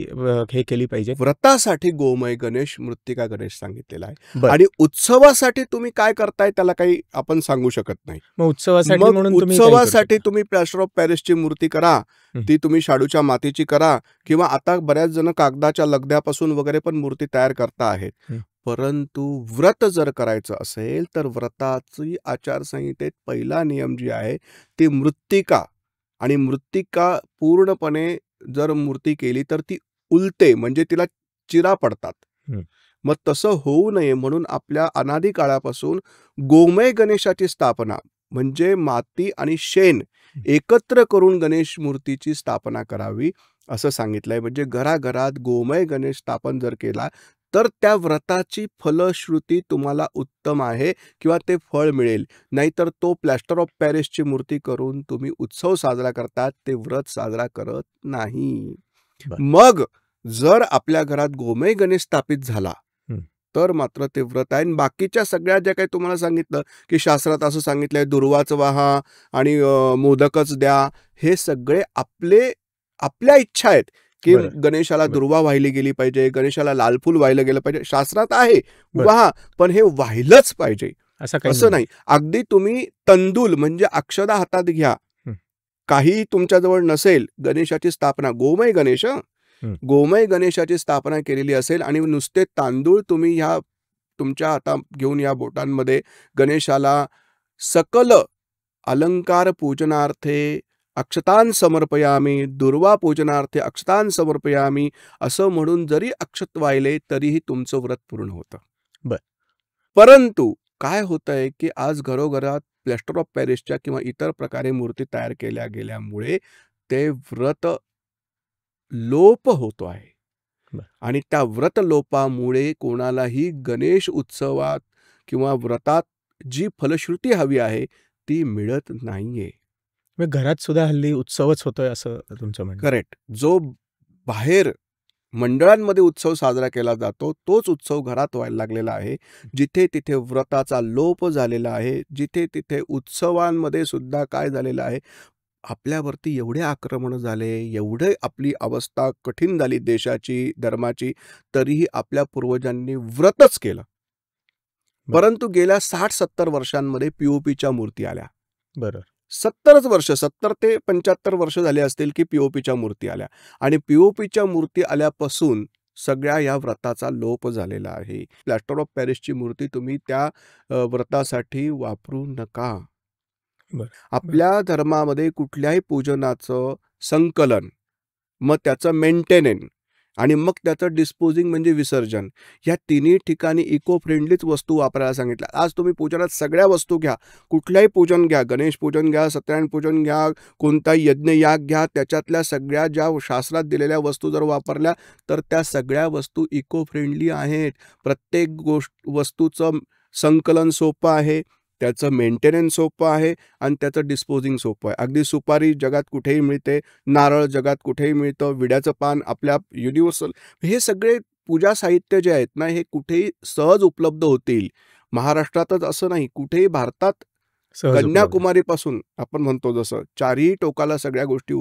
हे केली पाहिजे. व्रतासाठी गोमय गणेश, मृत्तिका गणेश सांगितलेला आहे. बरं. आणि उत्सवासाठी तुम्ही काय करताय त्याला काही आपण सांगू शकत नाही. मग उत्सवासाठी मग म्हणून तुम्ही काही करू उत्सवासाठी शकता. तुम्ही प्लॅस्टर ऑफ पॅरिसची मूर्ती करा, ती तुम्ही शाडूच्या मातीची करा, किंवा आता बऱ्याच जण कागदाच्या लगद्यापासून वगैरे पण मूर्ती तयार करता आहेत. परंतु व्रत जर करायचं असेल तर व्रताची आचारसंहितेत पहिला नियम जी आहे ती मृत्तिका, आणि मृत्तिका पूर्णपणे जर मूर्ती केली तर ती उलते, म्हणजे तिला चिरा पडतात. मग तसं होऊ नये म्हणून आपल्या अनादी काळापासून गोमय गणेशाची स्थापना, म्हणजे माती आणि शेण एकत्र करून गणेश मूर्तीची स्थापना करावी असं सांगितलंय. म्हणजे घराघरात गोमय गणेश स्थापन जर केला तर त्या व्रताची फलश्रुती तुम्हाला उत्तम आहे किंवा ते फळ मिळेल. नाहीतर तो प्लॅस्टर ऑफ पॅरिसची मूर्ती करून तुम्ही उत्सव साजरा करतात, ते व्रत साजरा करत नाही. मग जर आपल्या घरात गोमय गणेश स्थापित झाला तर मात्र ते व्रत आहे. बाकीच्या सगळ्या ज्या काही तुम्हाला सांगितलं की शास्त्रात असं सांगितलंय दुर्वाच वाहा आणि मोदकच द्या, हे सगळे आपल्या इच्छा आहेत की गणेशाला दुर्वा वाहिली गेली पाहिजे, गणेशाला लाल फूल वाहिलं गेलं पाहिजे, शास्त्रात आहे वाहा, पण हे वाहिलंच पाहिजे असं नाही. अगदी तुम्ही तंदूल म्हणजे अक्षदा हातात घ्या, काही तुमच्याजवळ नसेल, गणेशाची स्थापना गोमय गणेशाची स्थापना केलेली असेल आणि नुसते तांदूळ तुम्ही ह्या तुमच्या हातात घेऊन या बोटांमध्ये गणेशाला सकल अलंकार पूजनार्थे अक्षतान समर्पयामी, दुर्वा पूजनार्थे अक्षतान समर्पयामी असं म्हणून जरी अक्षत वाहिले तरीही तुमचं व्रत पूर्ण होतं. परंतु काय होतंय की आज घरोघरात प्लॅस्टर ऑफ पॅरिसच्या किंवा इतर प्रकारे मूर्ती तयार केल्या गेल्यामुळे ते व्रत लोप होतो आहे. आणि त्या व्रत लोपामुळे कोणालाही गणेश उत्सवात किंवा व्रतात जी फलश्रुती हवी आहे ती मिळत नाहीये. घरात सुद्धा हल्ली उत्सवच होतोय असं तुमचं म्हणणं? करेक्ट. जो बाहेर मंडळांमध्ये उत्सव साजरा केला जातो तोच उत्सव घरात व्हायला लागलेला आहे. जिथे तिथे व्रताचा लोप झालेला आहे, जिथे तिथे उत्सवांमध्ये सुद्धा काय झालेलं आहे, आपल्यावरती एवढे आक्रमण झाले, एवढे आपली अवस्था कठीण झाली देशाची, धर्माची, तरीही आपल्या पूर्वजांनी व्रतच केलं. परंतु गेल्या 60-70 वर्षांमध्ये पीओपीच्या मूर्ती आल्या. 70 ते 75 वर्ष झाले असतील की पीओपीच्या मूर्ती आल्या, आणि पीओपीच्या मूर्ती आल्यापासून सगळ्या या व्रताचा लोप झालेला आहे. प्लॅस्टर ऑफ पॅरिसची मूर्ती तुम्ही त्या व्रतासाठी वापरू नका. आपल्या धर्मामध्ये कुठल्याही पूजनाचं संकलन, मग त्याचं मेंटेनन्स आणि मग त्याचं डिस्पोजिंग म्हणजे विसर्जन, या तिन्ही ठिकाणी इको फ्रेंडलीच वस्तू वापरायला सांगितल्या. आज तुम्ही पूजनात सगळ्या वस्तू घ्या, कुठल्याही पूजन घ्या, गणेश पूजन घ्या, सत्यनारायण पूजन घ्या, कोणताही यज्ञ याग घ्या, त्याच्यातल्या सगळ्या ज्या शास्त्रात दिलेल्या वस्तू जर वापरल्या तर त्या सगळ्या वस्तू इको फ्रेंडली आहेत. प्रत्येक वस्तूचं संकलन सोपं आहे, त्याचं मेंटेनन्स सोपं आहे आणि त्याचं डिस्पोजिंग सोपं आहे. अगदी सुपारी जगात कुठेही मिळते, नारळ जगात कुठेही मिळतं, विड्याचं पान आपल्या युनिव्हर्सल, हे सगळे पूजा साहित्य जे आहेत ना, हे कुठेही सहज उपलब्ध होतील. महाराष्ट्रातच असं नाही, कुठेही भारतात कन्याकुमारीपासून आपण म्हणतो जसं चारही टोकाला सगळ्या गोष्टी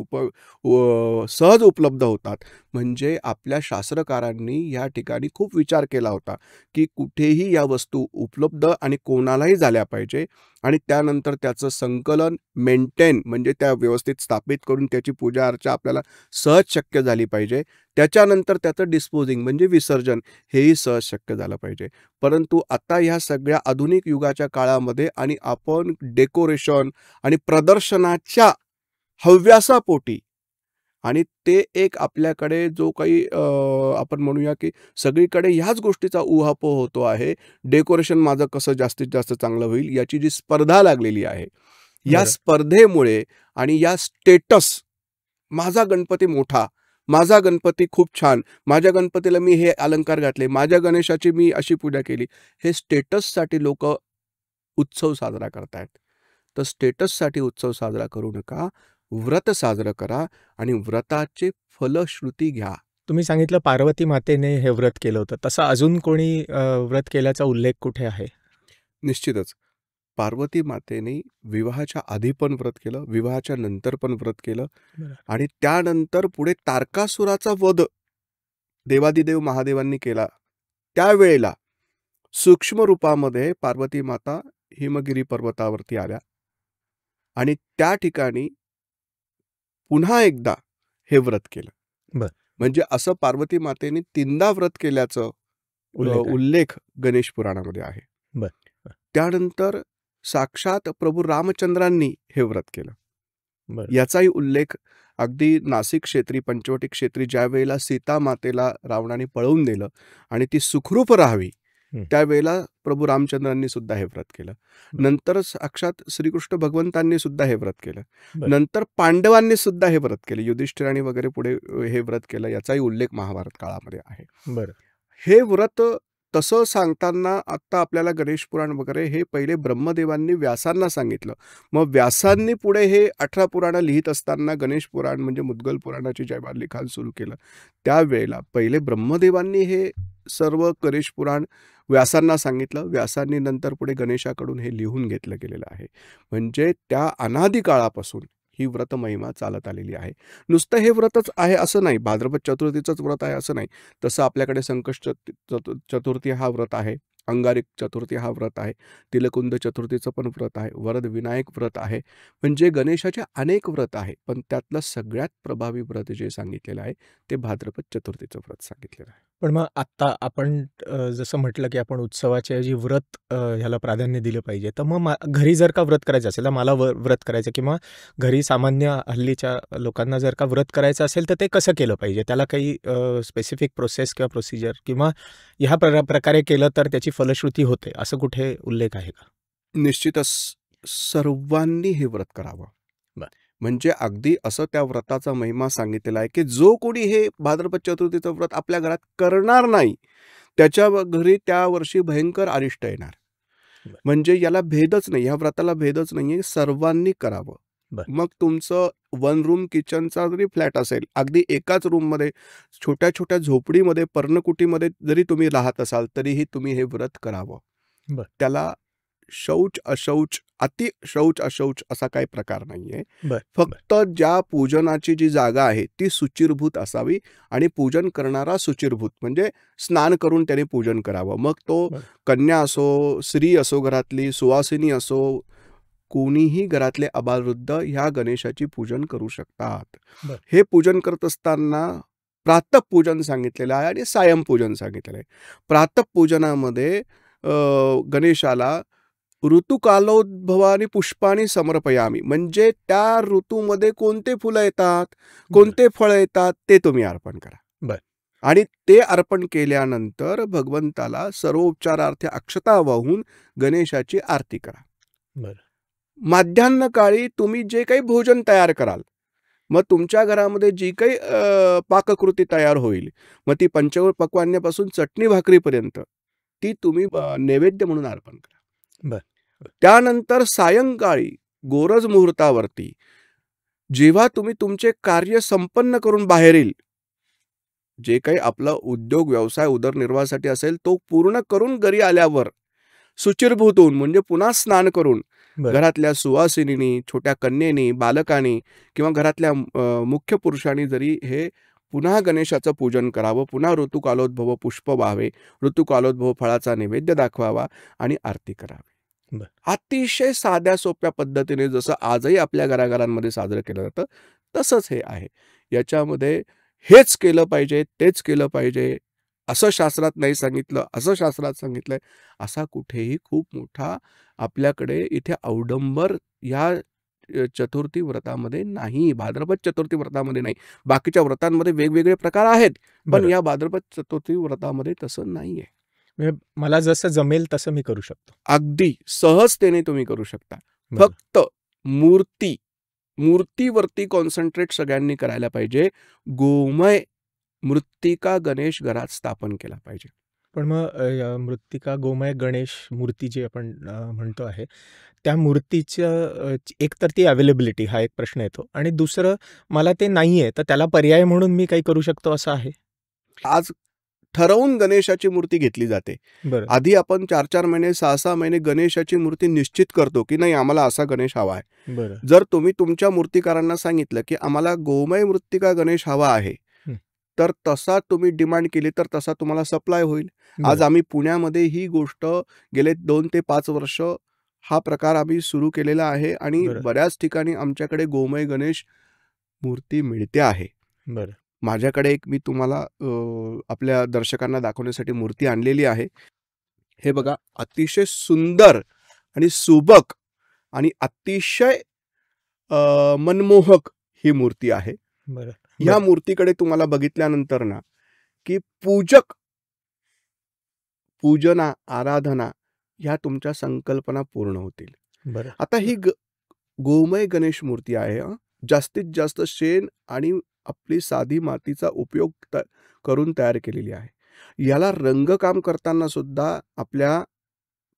सहज उपलब्ध होतात. म्हणजे आपल्या शास्त्रकारांनी या ठिकाणी खूप विचार केला होता की कुठेही या वस्तू उपलब्ध आणि कोणालाही झाल्या पाहिजे, आणि त्यानंतर त्याचं संकलन, मेंटेन म्हणजे त्या व्यवस्थित स्थापित करून त्याची पूजा अर्चा आपल्याला सहज शक्य झाली पाहिजे. त्याच्यानंतर त्याचं डिस्पोजिंग म्हणजे विसर्जन हेही सहज शक्य झालं पाहिजे. परंतु आता ह्या सगळ्या आधुनिक युगाच्या काळामध्ये आणि आपण डेकोरेशन आणि प्रदर्शनाच्या हव्यासापोटी, आणि ते एक आपल्याकडे जो काही आपण म्हणूया की सगळीकडे ह्याच गोष्टीचा उहापोह होतो आहे, डेकोरेशन माझं कसं जास्तीत जास्त चांगलं होईल याची जी स्पर्धा लागलेली आहे, या स्पर्धेमुळे आणि या स्टेटस, माझा गणपती मोठा, माझा गणपती खूप छान, माझ्या गणपतीला मी हे अलंकार घातले, माझ्या गणेशाची मी अशी पूजा केली. हे स्टेटससाठी लोकं उत्सव साजरा करतायत. तर स्टेटससाठी उत्सव साजरा करू नका. व्रत साजरं करा आणि व्रताची फलश्रुती घ्या. तुम्ही सांगितलं पार्वती मातेने हे व्रत केलं होतं. तसं अजून कोणी व्रत केल्याचा उल्लेख कुठे आहे? निश्चितच. पार्वती मातेने विवाहाच्या आधी पण व्रत केलं, विवाहाच्या नंतर पण व्रत केलं बरं. आणि त्यानंतर पुढे तारकासुराचा वध देवादिदेव महादेवांनी केला. त्यावेळेला सूक्ष्म रूपामध्ये पार्वती माता हिमगिरी पर्वतावरती आल्या आणि त्या ठिकाणी पुन्हा एकदा हे व्रत केलं. बरं. म्हणजे असं पार्वती मातेने 3दा व्रत केल्याचं उल्लेख आहे. उल्लेख गणेश पुराणामध्ये आहे. बरं. त्यानंतर साक्षात प्रभू रामचंद्रांनी हे व्रत केलं. बरं. याचाही उल्लेख अगदी नाशिक क्षेत्री, पंचवटी क्षेत्री ज्यावेळेला सीता मातेला रावणाने पळवून दिलं आणि ती सुखरूप राहावी, त्यावेळेला प्रभू रामचंद्रांनी सुद्धा हे व्रत केलं. नंतर साक्षात श्रीकृष्ण भगवंतांनी सुद्धा हे व्रत केलं. बरं. नंतर पांडवांनी सुद्धा हे व्रत केलं. युधिष्ठिराने वगैरे पुढे हे व्रत केलं. याचाही उल्लेख महाभारत काळामध्ये आहे. बरं. हे व्रत तसं सांगताना आत्ता आपल्याला गणेश पुराण वगैरे हे पहिले ब्रह्मदेवांनी व्यासांना सांगितलं. मग व्यासांनी पुढे हे 18 पुराणं लिहित असताना गणेश पुराण म्हणजे मुद्गल पुराणाचे जेव्हा लिखाण सुरू केलं, त्यावेळेला पहिले ब्रह्मदेवांनी हे सर्व गणेश पुराण व्यासांना सांगितलं. व्यासांनी नंतर पुढे गणेशाकडून हे लिहून घेतलं गेलेलं आहे. म्हणजे त्या अनादी काळापासून ही व्रत महिमा चालत आलेली आहे. नुसतं हे व्रतच आहे असं नाही, भाद्रपद चतुर्थीचंच व्रत आहे असं नाही. तसं आपल्याकडे संकष्ट चतुर्थी हा व्रत आहे, अंगारिक चतुर्थी हा व्रत आहे, तिलकुंद चतुर्थीचं पण व्रत आहे, वरद विनायक व्रत आहे. म्हणजे गणेशाचे अनेक व्रत आहे, पण त्यातलं सगळ्यात प्रभावी व्रत जे सांगितलेलं आहे ते भाद्रपद चतुर्थीचं व्रत सांगितलेलं आहे. पण मग आत्ता आपण जसं म्हटलं की आपण उत्सवाच्या ऐवजी व्रत ह्याला प्राधान्य दिलं पाहिजे. तर मग घरी जर का व्रत करायचं असेल, तर मला व्रत करायचं किंवा घरी सामान्य हल्लीच्या लोकांना जर का व्रत करायचं असेल, तर ते कसं केलं पाहिजे? त्याला काही स्पेसिफिक प्रोसेस किंवा प्रोसिजर किंवा ह्या प्रकारे केलं तर त्याची फलश्रुती होते, असं कुठे उल्लेख आहे का? निश्चितच सर्वांनी हे व्रत करावं. म्हणजे अगदी असं त्या व्रताचा महिमा सांगितलेला आहे की जो कोणी हे भाद्रपद चतुर्थीचं व्रत आपल्या घरात करणार नाही, त्याच्या घरी त्या वर्षी भयंकर अरिष्ट येणार. म्हणजे याला भेदच नाही, ह्या व्रताला भेदच नाहीये, सर्वांनी करावं. मग तुमचं 1 रूम किचनचा जरी फ्लॅट असेल, अगदी एकाच रूममध्ये छोट्या छोट्या झोपडीमध्ये पर्णकुटीमध्ये जरी तुम्ही राहत असाल, तरीही तुम्ही हे व्रत करावं. त्याला शौच अशौच, अति शौच अशौच असा काही प्रकार नाहीये. फक्त ज्या पूजनाची जी जागा आहे ती सुचिरभूत असावी आणि पूजन करणारा सुचिरभूत, म्हणजे स्नान करून त्याने पूजन करावं. मग तो कन्या असो, स्त्री असो, घरातली सुवासिनी असो, कोणीही घरातले अबालवृद्ध ह्या गणेशाची पूजन करू शकतात. हे पूजन करत असताना प्रातः पूजन सांगितलेलं आहे आणि सायं पूजन सांगितलेलं आहे. प्रातः पूजनामध्ये गणेशाला ऋतुकालोद्भवानी पुष्पाणी समर्पयामी, म्हणजे त्या ऋतूमध्ये कोणते फुलं येतात, कोणते फळं येतात ते तुम्ही अर्पण करा. आणि ते अर्पण केल्यानंतर भगवंताला सर्वोपचारार्थ अक्षता वाहून गणेशाची आरती करा. माध्यान्ह काळी तुम्ही जे काही भोजन तयार कराल, मग तुमच्या घरामध्ये जी काही पाककृती तयार होईल, मग ती पंचपक्वान्यापासून चटणी भाकरीपर्यंत ती तुम्ही नैवेद्य म्हणून अर्पण करा. त्यानंतर सायंकाळी गोरज मुहूर्तावरती जेव्हा तुम्ही तुमचे कार्य संपन्न करून बाहेर येईल, जे काही आपला उद्योग व्यवसाय उदरनिर्वाहासाठी असेल तो पूर्ण करून घरी आल्यावर सुचिरभूत होऊन, म्हणजे पुन्हा स्नान करून घरातल्या सुवासिनीनी, छोट्या कन्येनी, बालकानी किंवा घरातल्या मुख्य पुरुषांनी जरी हे पुन्हा गणेशाचं पूजन करावं, पुन्हा ऋतुकालोद्भव पुष्प व्हावे, ऋतुकालोद्भव फळाचा नैवेद्य दाखवावा आणि आरती करावी. अतिशय साध्या सोप्या पद्धतीने जसं आजही आपल्या घराघरांमध्ये साजरं केलं जातं तसंच हे आहे. याच्यामध्ये हेच केलं पाहिजे, तेच केलं पाहिजे, असं शास्त्रात नाही सांगितलं, असं शास्त्रात सांगितलंय, असा कुठेही खूप मोठा आपल्याकडे इथे अवडंबर ह्या चतुर्थी व्रतामध्ये नाही, भाद्रपद चतुर्थी व्रतामध्ये नाही. बाकीच्या व्रतांमध्ये वेगवेगळे प्रकार आहेत, पण या भाद्रपद चतुर्थी व्रतामध्ये तसं नाहीये. मला जसं जमेल तसं मी करू शकतो. अगदी सहजतेने तुम्ही करू शकता. फक्त मूर्ती मूर्तीवरती कॉन्सन्ट्रेट सगळ्यांनी करायला पाहिजे. गोमय मृत्तिका गणेश घरात स्थापन केला पाहिजे. पण मग मृत्तिका गोमय गणेश मूर्ती जी आपण म्हणतो आहे, त्या मूर्तीचं एक तर ती अवेलेबिलिटी हा एक प्रश्न येतो आणि दुसरं मला ते नाही आहे, तर त्याला पर्याय म्हणून मी काही करू शकतो असं आहे? आज ठरवून गणेशाची मूर्ती घेतली जाते. बरं. आधी आपण 4-4 महिने, 6-6 महिने गणेशाची मूर्ती निश्चित करतो, की नाही आम्हाला असा गणेश हवा आहे. बरं. जर तुम्ही तुमच्या मूर्तिकारांना सांगितलं, की आम्हाला गोमय मृत्तिका गणेश हवा आहे, हं. तर तसा तुम्ही डिमांड केली तर तसा तुम्हाला सप्लाय होईल. आज बरं. आम्ही पुण्यामध्ये ही गोष्ट गेले 2 ते 5 वर्ष हा प्रकार आम्ही सुरू केलेला आहे आणि बरं. बऱ्याच ठिकाणी आमच्याकडे गोमय गणेश मूर्ती मिळते आहे. बरं. माझ्याकडे एक मी तुम्हाला आपल्या दर्शकांना दाखवण्यासाठी मूर्ती आणलेली आहे. हे बघा, अतिशय सुंदर आणि सुबक आणि अतिशय मनमोहक ही मूर्ती आहे. बरं. ह्या मूर्तीकडे तुम्हाला बघितल्यानंतर ना, की पूजना, आराधना ह्या तुमच्या संकल्पना पूर्ण होतील. बरं. आता ही गोमय गणेश मूर्ती आहे. जास्तीत जास्त शेण आणि आपली साधी मातीचा उपयोग करून तयार केलेली आहे. याला रंगकाम करताना सुद्धा आपल्या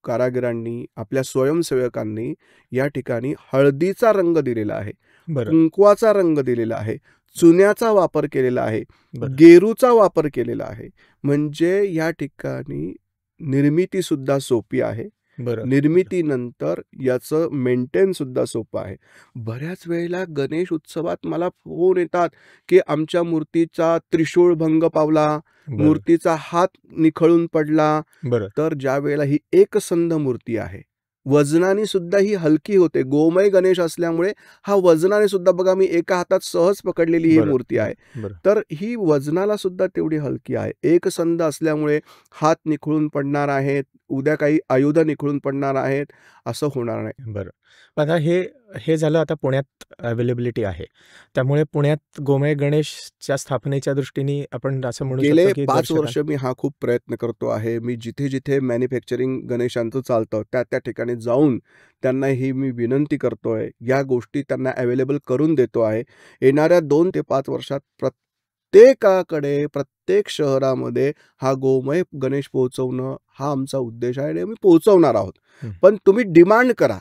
कारागिरांनी, आपल्या स्वयंसेवकांनी या ठिकाणी हळदीचा रंग दिलेला आहे, बरं. कुंकवाचा रंग दिलेला आहे, चुन्याचा वापर केलेला आहे, बरं. गेरूचा वापर केलेला आहे. म्हणजे या ठिकाणी निर्मिती सुद्धा सोपी आहे. बरं. निर्मितीनंतर याचं मेंटेन सुद्धा सोपं आहे. बऱ्याच वेळेला गणेश उत्सवात मला फोन येतात, की आमच्या मूर्तीचा त्रिशूळ भंग पावला, बरं. मूर्तीचा हात निखळून पडला. बरं. तर ज्या वेळेला ही एकसंध मूर्ती आहे, वजनाने सुद्धा ही हलकी होते. गोमय गणेश असल्यामुळे हा वजनाने सुद्धा बघा मी एका हातात सहज पकडलेली ही बरं. मूर्ती आहे. बरं. तर ही वजनाला सुद्धा तेवढी हलकी आहे. एकसंध असल्यामुळे हात निखळून पडणार आहेत, उद्या काही आयुध निखळून पडणार आहेत, असं होणार नाही. बरं. आता हे झालं आता पुण्यात अवेलेबिलिटी आहे. त्यामुळे पुण्यात गोमय गणेशच्या स्थापनेच्या दृष्टीने आपण असं म्हणू गेले शकतो, की 5 वर्ष मी हा खूप प्रयत्न करतो आहे. मी जिथे-जिथे मॅन्युफॅक्चरिंग गणेशांचं चालतं, त्या ठिकाणी जाऊन त्यांना ही मी विनंती करतोय. या गोष्टी त्यांना अवेलेबल करून देतो आहे. येणाऱ्या 2 ते 5 वर्षात प्रत्येकाकडे, प्रत्येक शहरामध्ये हा गोमय गणेश पोहोचवणं हा आमचा उद्देश आहे आणि आम्ही पोहोचवणार आहोत. पण तुम्ही डिमांड करा.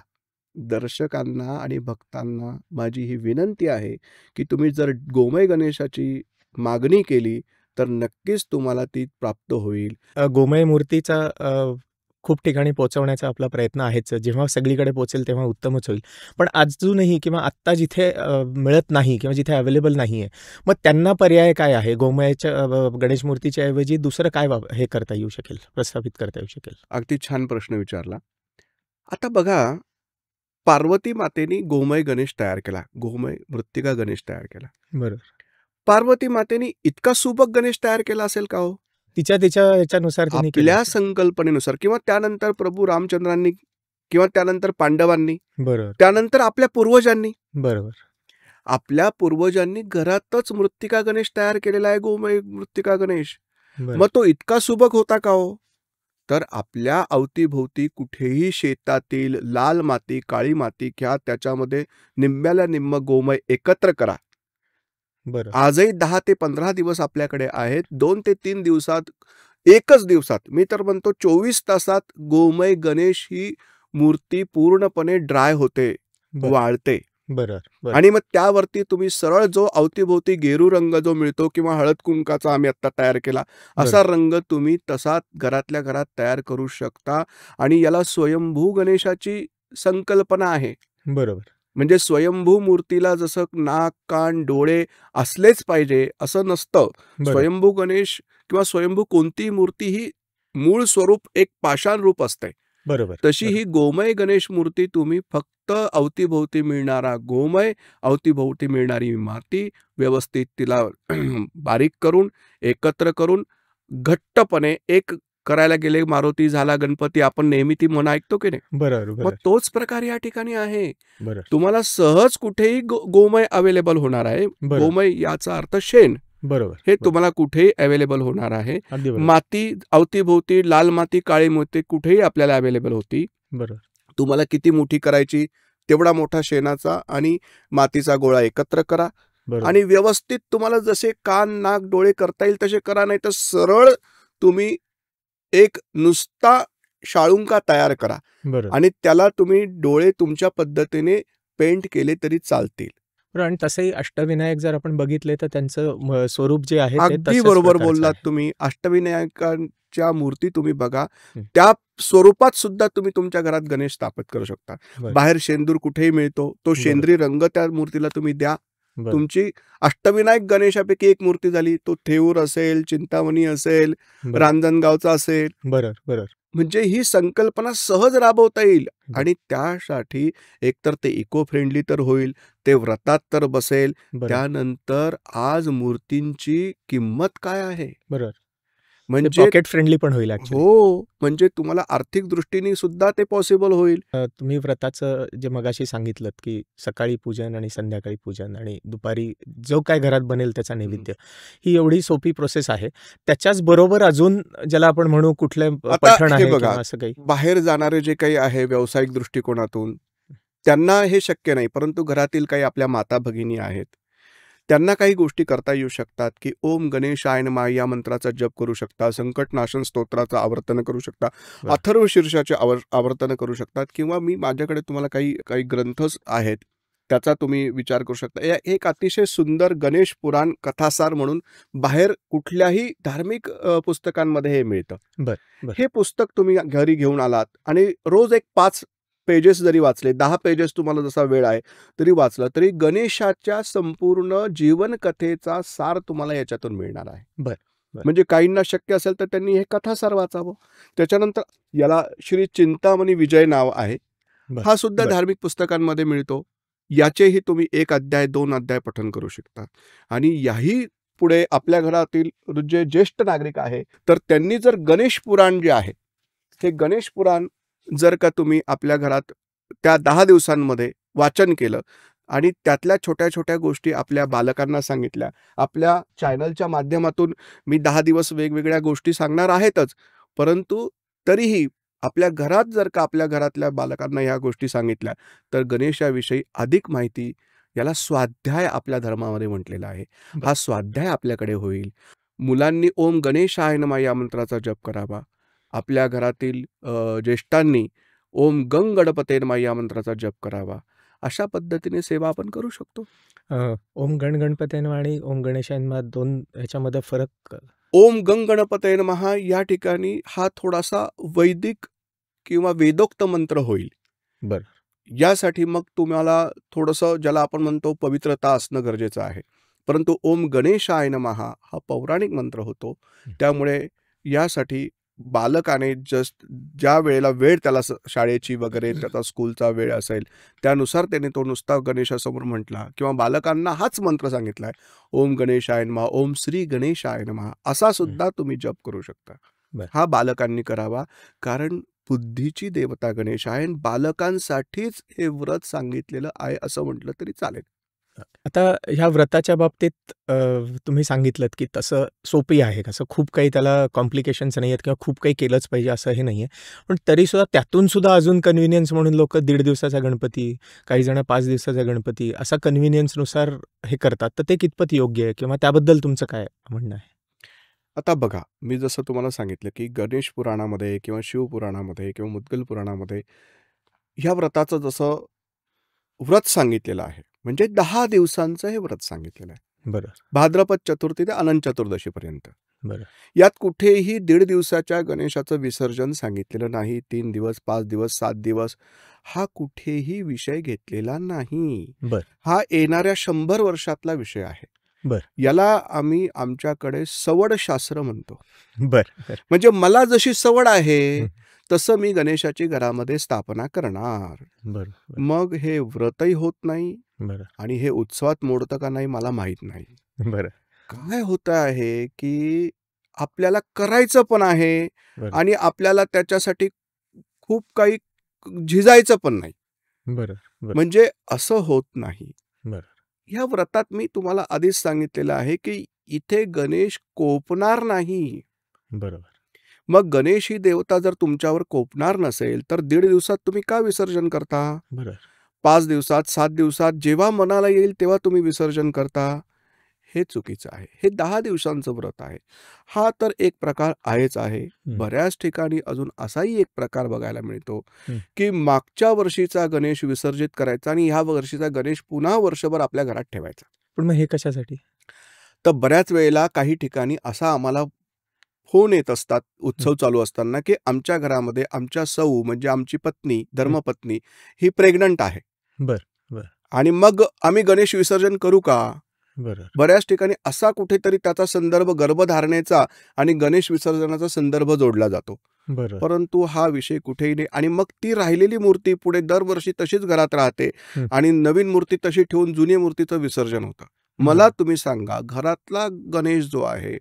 दर्शकांना आणि भक्तांना माझी ही विनंती आहे, की तुम्ही जर गोमय गणेशाची मागणी केली, तर नक्कीच तुम्हाला ती प्राप्त होईल. गोमय मूर्तीचा खूप ठिकाणी पोहोचवण्याचा आपला प्रयत्न आहेच. जेव्हा सगळीकडे पोहोचेल तेव्हा उत्तमच होईल. पण अजूनही किंवा आत्ता जिथे मिळत नाही किंवा जिथे अवेलेबल नाही आहे, मग त्यांना पर्याय काय आहे? गोमयाच्या गणेश मूर्तीच्या ऐवजी दुसरं काय हे करता येऊ शकेल, प्रस्थापित करता येऊ शकेल? अगदी छान प्रश्न विचारला. आता बघा, पार्वती मातेनी गोमय गणेश तयार केला. गोमय मृत्तिका गणेश तयार केला. बरोबर. पार्वती मातेनी इतका सुबक गणेश तयार केला असेल का हो? तिच्या ह्याच्यानुसार त्यांनी केलं आपल्या असेल. संकल्पनेनुसार किंवा त्यानंतर प्रभू रामचंद्रांनी किंवा त्यानंतर पांडवांनी, बरोबर. त्यानंतर आपल्या पूर्वजांनी. बरोबर. आपल्या पूर्वजांनी घरातच मृत्तिका गणेश तयार केलेला आहे, गोमय मृत्तिका गणेश. बरं. मग तो इतका सुबक होता का हो? तर आपल्या अवतीभोवती कुठेही शेतातील लाल माती, काळी माती घ्या, त्याच्यामध्ये निम्म्याला निम्म गोमय एकत्र करा. बरं. आजही 10 ते 15 दिवस आपल्याकडे आहेत. 2 ते 3 दिवसात, एकच दिवसात, मी तर म्हणतो 24 तासात गोमय गणेश ही मूर्ती पूर्णपणे ड्राय होते, बरं. वाळते. बरं. बरं. आणि मग त्यावरती तुम्ही सरळ जो अवतीभोवती गेरू रंग जो मिळतो किंवा हळद कुंकाचा आम्ही आता तयार केला, असा रंग तुम्ही तसा घरातल्या घरात तयार करू शकता. आणि याला स्वयंभू गणेशाची संकल्पना आहे. बरोबर. म्हणजे स्वयंभू मूर्तीला जसं नाक, कान, डोळे असलेच पाहिजे असं नसतं. बरं. स्वयंभू गणेश किंवा स्वयंभू कोणतीही मूर्ती ही मूळ स्वरूप एक पाषाण रूप असते. बरोबर. तशी ही गोमय गणेश मूर्ती तुम्ही फक्त अवतीभोवती मिळणारा गोमय, अवतीभोवती मिळणारी माती व्यवस्थित तिला बारीक करून, एकत्र करून, घट्टपणे एक करायला गेले, मारुती झाला, गणपती, आपण नेहमी ती म्हण ऐकतो की नाही? बरोबर. मग बरोबर. तोच प्रकार या ठिकाणी आहे. बरोबर. तुम्हाला सहज कुठेही गोमय अवेलेबल होणार आहे. बरं. गोमय याचा अर्थ शेण. बरोबर. हे तुम्हाला कुठेही अवेलेबल होणार आहे. अगदी बरोबर. माती अवतीभोवती लाल माती, काळी माती कुठेही आपल्याला अवेलेबल होती. बरोबर. तुम्हाला किती मोठी करायची तेवढा मोठा शेणाचा आणि मातीचा गोळा एकत्र करा बरोबर. आणि व्यवस्थित तुम्हाला जसे कान, नाक, डोळे करता येईल तसे करा, नाही तर सरळ तुम्ही एक नुसता शाळुंका तयार करा बरोबर. आणि त्याला तुम्ही डोळे तुमच्या पद्धतीने पेंट केले तरी चालतील. बरं, आणि तसंही अष्टविनायक जर आपण बघितले तर त्यांचं स्वरूप जे आहे ते अगदी तशाच बरोबर प्रकारचं बोललात आहे. तुम्ही. अष्टविनायकांच्या मूर्ती तुम्ही बघा, हं. त्या स्वरूपात सुद्धा तुम्ही तुमच्या घरात गणेश स्थापित करू शकता. बरं. बाहेर शेंदूर कुठेही मिळतो, तो बरोबर. शेंद्री रंग त्या मूर्तीला तुम्ही द्या. बरं. तुमची अष्टविनायक गणेशापैकी एक मूर्ती झाली. तो थेऊर असेल, चिंतामणी असेल, बरं. रांजणगावचा असेल. बरोबर. म्हणजे ही संकल्पना सहज राबवता येईल बरं. आणि त्यासाठी एकतर ते इको फ्रेंडली तर होईल, ते व्रतात तर बसेल. बरोबर. त्यानंतर आज मूर्तींची किंमत काय आहे? बरोबर. ते म्हणजे पॉकेट फ्रेंडली पण होईल ॲक्चुअली. हो, म्हणजे तुम्हाला आर्थिक दृष्टीने सुद्धा ते पॉसिबल होईल. तुम्ही व्रताचं जे मगाशी सांगितलंत, की सकाळी पूजन आणि संध्याकाळी पूजन आणि दुपारी जो काय घरात बनेल त्याचा नैवेद्य. ही एवढी सोपी प्रोसेस आहे. त्याच्याच बरोबर अजून ज्याला आपण म्हणू कुठलं आता पठण हे आहे बघा, किंवा असं काही. बाहेर जाणारे जे काही आहे व्यावसायिक दृष्टिकोनातून, त्यांना हे शक्य नाही. परंतु घरातील काही आपल्या माता भगिनी आहेत, त्यांना काही गोष्टी करता येऊ शकतात, की ओम गणेशाय नमः या मंत्राचा जप करू शकता, संकटनाशन स्तोत्राचं आवर्तन करू शकता, बरं. अथर्व शीर्षाचे आवर्तन करू शकतात किंवा माझ्याकडे तुम्हाला काही ग्रंथ आहेत, त्याचा तुम्ही विचार करू शकता. एक अतिशय सुंदर गणेश पुराण कथासार म्हणून बाहेर कुठल्याही धार्मिक पुस्तकांमध्ये हे मिळतं. बरं. हे पुस्तक तुम्ही घरी घेऊन आलात आणि रोज एक 5 पेजेस जरी वाचले, 10 पेजेस तुम्हाला जसा वेळ आहे तरी वाचलं, तरी गणेशाच्या संपूर्ण जीवनकथेचा सार तुम्हाला याच्यातून मिळणार आहे. बरं. म्हणजे काहींना शक्य असेल तर त्यांनी हे कथासार वाचावं. त्याच्यानंतर याला श्री चिंतामणी विजय नाव आहे. बरं. हा सुद्धा बरं. धार्मिक पुस्तकांमध्ये मिळतो. याचेही तुम्ही 1 अध्याय, 2 अध्याय पठण करू शकता आणि याही पुढे आपल्या घरातील जे ज्येष्ठ नागरिक आहे, तर त्यांनी जर गणेश पुराण जे आहे, हे गणेश पुराण जर का तुम्ही आपल्या घरात त्या 10 दिवसांमध्ये वाचन केलं आणि त्यातल्या छोट्या-छोट्या गोष्टी आपल्या बालकांना सांगितल्या. आपल्या चॅनलच्या माध्यमातून मी 10 दिवस वेगवेगळ्या गोष्टी सांगणार आहेतच. परंतु तरीही आपल्या घरात जर का आपल्या घरातल्या बालकांना ह्या गोष्टी सांगितल्या, तर गणेशाविषयी अधिक माहिती, याला स्वाध्याय आपल्या धर्मामध्ये म्हटलेला आहे. हा स्वाध्याय आपल्याकडे होईल. मुलांनी ओम गणेशाय नमः या मंत्राचा जप करावा. आपल्या घरातील ज्येष्ठांनी ओम गंग गणपते नमः या मंत्राचा जप करावा. अशा पद्धतीने सेवा आपण करू शकतो. ओम गणपते नमः आणि ओम गणेशाय नमः 2 ह्याच्यामध्ये फरक? ओम गंग गणपते नमः या ठिकाणी हा थोडासा वैदिक किंवा वेदोक्त मंत्र होईल. बरं. यासाठी मग तुम्हाला थोडंसं ज्याला आपण म्हणतो पवित्रता असणं गरजेचं आहे. परंतु ओम गणेशाय नमः हा पौराणिक मंत्र होतो. त्यामुळे यासाठी बालकाने ज्या वेळेला वेळ त्याला शाळेची वगैरे त्याचा स्कूलचा वेळ असेल, त्यानुसार त्याने तो नुसता गणेशासमोर म्हटला किंवा बालकांना हाच मंत्र सांगितलाय, ओम गणेशाय नमः, ओम श्री गणेशाय नमः असा सुद्धा तुम्ही जप करू शकता. बरं. हा बालकांनी करावा, कारण बुद्धीची देवता गणेश आहे आणि बालकांसाठीच हे व्रत सांगितलेलं आहे असं म्हटलं तरी चालेल. आता ह्या व्रताच्या बाबतीत तुम्ही सांगितलंत, की तसं सोपी आहे. कसं खूप काही त्याला कॉम्प्लिकेशन्स नाही आहेत किंवा खूप काही केलंच पाहिजे असं हे नाही आहे. पण तरीसुद्धा त्यातून सुद्धा अजून कन्व्हिनियन्स म्हणून लोकं 1.5 दिवसाचा गणपती, काही जण 5 दिवसाचा गणपती असा कन्व्हिनियन्सनुसार हे करतात. तर ते कितपत योग्य आहे किंवा त्याबद्दल तुमचं काय म्हणणं आहे? आता बघा, मी जसं तुम्हाला सांगितलं, की गणेश पुराणामध्ये किंवा शिवपुराणामध्ये किंवा मुद्गल पुराणामध्ये ह्या व्रताचं जसं व्रत सांगितलेलं आहे, म्हणजे 10 दिवसांचं हे व्रत सांगितलेलं आहे. बरं. भाद्रपद चतुर्थी ते अनंत चतुर्दशीपर्यंत. बरं. यात कुठेही 1.5 दिवसाच्या गणेशाचं विसर्जन सांगितलेलं नाही. 3 दिवस, 5 दिवस, 7 दिवस हा कुठेही विषय घेतलेला नाही. बरं. हा येणाऱ्या 100 वर्षातला विषय आहे. बरं. याला आम्ही आमच्याकडे सवडशास्त्र म्हणतो. बरं. म्हणजे मला जशी सवड आहे, हं. तसं मी गणेशाची घरामध्ये स्थापना करणार. बरं. मग हे व्रतही होत नाही बरं. आणि हे उत्सवात मोडतं का नाही मला माहीत नाही. बरं. काय होतं आहे, की आपल्याला करायचं पण आहे बरं. आणि आपल्याला त्याच्यासाठी खूप काही झिजायचं पण नाही. बरं. म्हणजे असं होत नाही. बरं. ह्या व्रतात मी तुम्हाला आधीच सांगितलेलं आहे, की इथे गणेश कोपणार नाही. बरोबर. मग गणेश ही देवता जर तुमच्यावर कोपणार नसेल, तर 1.5 दिवसात तुम्ही का विसर्जन करता? बरं. 5 दिवसात, 7 दिवसात, जेव्हा मनाला येईल तेव्हा तुम्ही विसर्जन करता, हे चुकीचं आहे. हे 10 दिवसांचं व्रत आहे. हा तर एक प्रकार आहेच आहे. बऱ्याच ठिकाणी अजून असाही एक प्रकार बघायला मिळतो, की मागच्या वर्षीचा गणेश विसर्जित करायचा आणि ह्या वर्षीचा गणेश पुन्हा वर्षभर आपल्या घरात ठेवायचा. पण मग हे कशासाठी? तर बऱ्याच वेळेला काही ठिकाणी असा आम्हाला फोन येत असतात उत्सव चालू असताना, की आमच्या घरामध्ये आमच्या सौ म्हणजे आमची पत्नी, धर्मपत्नी ही प्रेग्नंट आहे. बरं. आणि मग आम्ही गणेश विसर्जन करू का? बरं. बऱ्याच ठिकाणी असा कुठेतरी त्याचा संदर्भ गर्भधारणेचा आणि गणेश विसर्जनाचा संदर्भ जोडला जातो. बरं. परंतु हा विषय कुठेही नाही. आणि मग ती राहिलेली मूर्ती पुढे दरवर्षी तशीच घरात राहते आणि नवीन मूर्ती तशी ठेवून जुनी मूर्तीचं विसर्जन होतं. मला तुम्ही सांगा, घरातला गणेश जो आहे,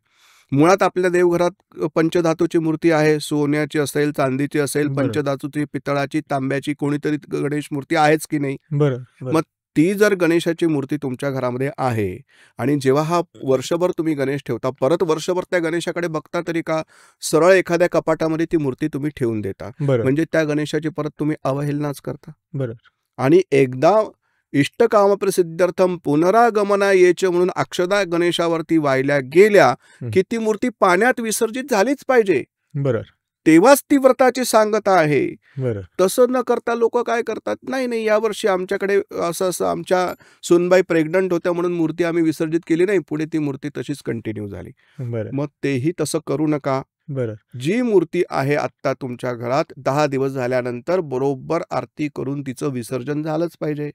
मुळात आपल्या देवघरात पंचधातूची मूर्ती आहे. सोन्याची असेल, चांदीची असेल, पंचधातूची, पितळाची, तांब्याची कोणीतरी गणेश मूर्ती आहेच की नाही? मग ती जर गणेशाची मूर्ती तुमच्या घरामध्ये आहे आणि जेव्हा हा वर्षभर तुम्ही गणेश ठेवता, परत वर्षभर त्या गणेशाकडे बघता तरी का? सरळ एखाद्या कपाटामध्ये ती मूर्ती तुम्ही ठेवून देता. म्हणजे त्या गणेशाची परत तुम्ही अवहेलनाच करता. आणि एकदा इष्टकामप्रसिद्ध्यर्थम पुनरागमना येच म्हणून अक्षदा गणेशावरती वाहिल्या गेल्या की ती मूर्ती पाण्यात विसर्जित झालीच पाहिजे. तेव्हाच ती व्रताची सांगता आहे. तसं न करता लोक काय करतात, नाही यावर्षी आमच्याकडे असं आमच्या सुनबाई प्रेग्नंट होत्या म्हणून मूर्ती आम्ही विसर्जित केली नाही, पुढे ती मूर्ती तशीच कंटिन्यू झाली. मग तेही तसं करू नका. जी मूर्ती आहे आत्ता तुमच्या घरात 10 दिवस झाल्यानंतर बरोबर आरती करून तिचं विसर्जन झालंच पाहिजे.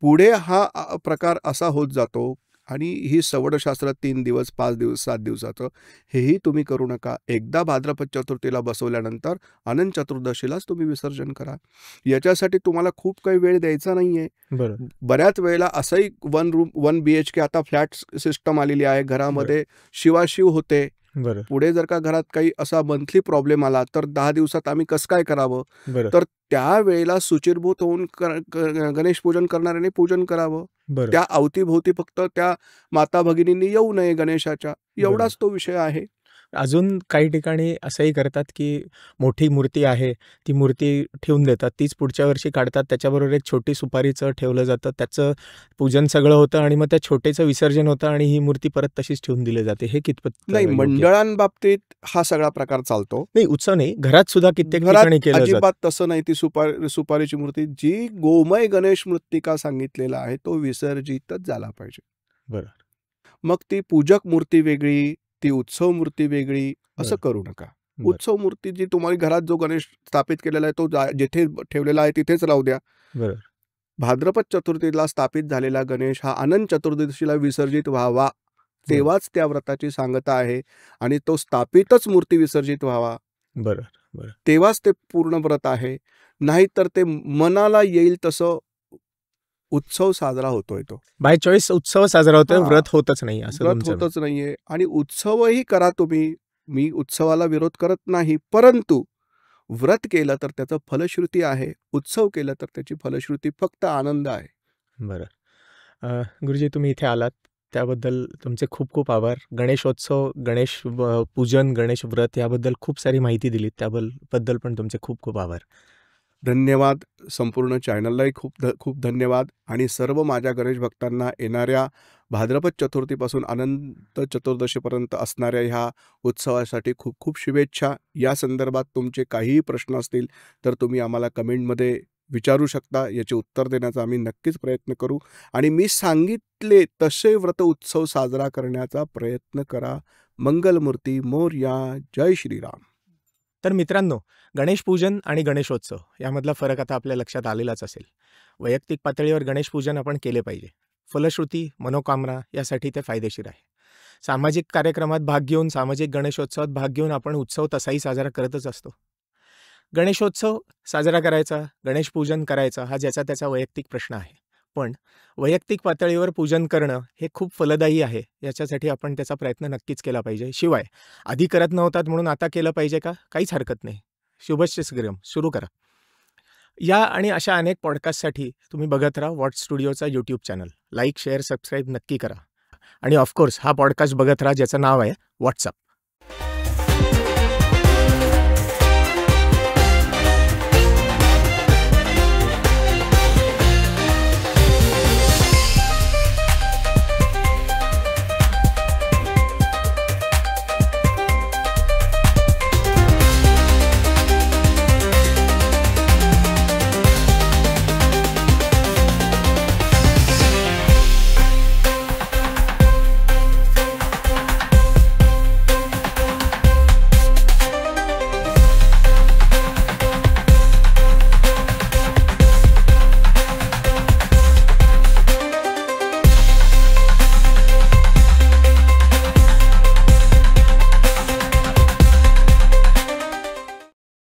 पुढे हा प्रकार असा होत जातो आणि ही सवडशास्त्र 3 दिवस, 5 दिवस, 7 दिवसाचं हेही तुम्ही करू नका. एकदा भाद्रपद चतुर्थीला बसवल्यानंतर अनंत चतुर्दशीलाच तुम्ही विसर्जन करा. याच्यासाठी तुम्हाला खूप काही वेळ द्यायचा नाहीये. बऱ्याच वेळेला असंही 1 BHK आता फ्लॅट सिस्टम आलेली आहे. घरामध्ये शिवाशिव होते. पुढे जर का घरात काही असा मंथली प्रॉब्लेम आला तर 10 दिवसात आम्ही कसं काय करावं? तर त्यावेळेला शुचिर्भूत होऊन गणेश पूजन करणाऱ्यांनी पूजन करावं. त्या अवतीभोवती फक्त त्या माता भगिनींनी येऊ नये गणेशाच्या, एवढाच तो विषय आहे. अजून काही ठिकाणी असंही करतात की मोठी मूर्ती आहे, ती मूर्ती ठेवून देतात, तीच पुढच्या वर्षी काढतात, त्याच्याबरोबर एक छोटी सुपारीचं ठेवलं जातं, त्याचं पूजन सगळं होतं आणि मग त्या छोटेचं विसर्जन होतं आणि ही मूर्ती परत तशीच ठेवून दिली जाते. हे कितपत नाही, मंडळांबाबतीत हा सगळा प्रकार चालतो. नाही, उत्सव नाही, घरात सुद्धा कित्येक ठिकाणी केलं जातं. अजिबात तसं नाही. ती सुपारीची मूर्ती, जी गोमय गणेश मृत्तिका सांगितलेला आहे तो विसर्जितच झाला पाहिजे. मग ती पूजक मूर्ती वेगळी, ती उत्सव मूर्ती वेगळी, असं करू नका. उत्सव मूर्ती जी तुम्हाला घरात जो गणेश स्थापित केलेला आहे तो जिथे ठेवलेला आहे तिथेच राहू द्या. भाद्रपद चतुर्थीला स्थापित झालेला गणेश हा अनंत चतुर्दशीला विसर्जित व्हावा, तेव्हाच त्या व्रताची सांगता आहे. आणि तो स्थापितच मूर्ती विसर्जित व्हावा, तेव्हाच ते पूर्ण व्रत आहे. नाहीतर ते मनाला येईल तसं उत्सव साजरा होतोय, तो बाय चॉईस उत्सव साजरा होतोय, व्रत होतच नाही. असं व्रत होतच नाहीये. आणि उत्सवही करा तुम्ही, मी उत्सवाला विरोध करत नाही, परंतु व्रत केलं तर त्याचं फलश्रुती आहे, उत्सव केलं तर त्याची फलश्रुती फक्त आनंद आहे. गुरुजी, तुम्ही इथे आलात त्याबद्दल तुमचे खूप खूप आभार. गणेशोत्सव, गणेश पूजन, गणेश व्रत याबद्दल खूप सारी माहिती दिली, त्याबद्दल पण तुमचे खूप खूप आभार. धन्यवाद. संपूर्ण चॅनललाही खूप धन्यवाद. आणि सर्व माझ्या गणेश भक्तांना येणाऱ्या भाद्रपद चतुर्थीपासून अनंत चतुर्दशीपर्यंत असणाऱ्या ह्या उत्सवासाठी खूप खूप शुभेच्छा. या संदर्भात तुमचे काहीही प्रश्न असतील तर तुम्ही आम्हाला कमेंटमध्ये विचारू शकता. याचे उत्तर देण्याचा आम्ही नक्कीच प्रयत्न करू. आणि मी सांगितले तसे व्रत उत्सव साजरा करण्याचा प्रयत्न करा. मंगलमूर्ती मोरया. जय श्रीराम. तर मित्रांनो, गणेश पूजन आणि गणेशोत्सव यामधला फरक आता आपल्या लक्षात आलेलाच असेल. वैयक्तिक पातळीवर गणेश पूजन आपण केले पाहिजे. फलश्रुती, मनोकामना यासाठी ते फायदेशीर आहे. सामाजिक कार्यक्रमात भाग घेऊन, सामाजिक गणेशोत्सवात भाग घेऊन आपण उत्सव तसाही साजरा करतच असतो. गणेशोत्सव साजरा करायचा, गणेश पूजन करायचा हा ज्याचा त्याचा वैयक्तिक प्रश्न आहे. पण वैयक्तिक पातळीवर पूजन करणं हे खूप फलदायी आहे. याच्यासाठी आपण त्याचा प्रयत्न नक्कीच केला पाहिजे. शिवाय आधी करत नव्हतात म्हणून आता केलं पाहिजे का? काहीच हरकत नाही. शुभश्रीग्रम सुरू करा. या आणि अशा अनेक पॉडकास्टसाठी तुम्ही बघत राहा वॉट स्टुडिओचा YouTube channel. Like, share, subscribe नक्की करा. आणि ऑफकोर्स हा पॉडकास्ट बघत राहा ज्याचं नाव आहे व्हॉट्सअप.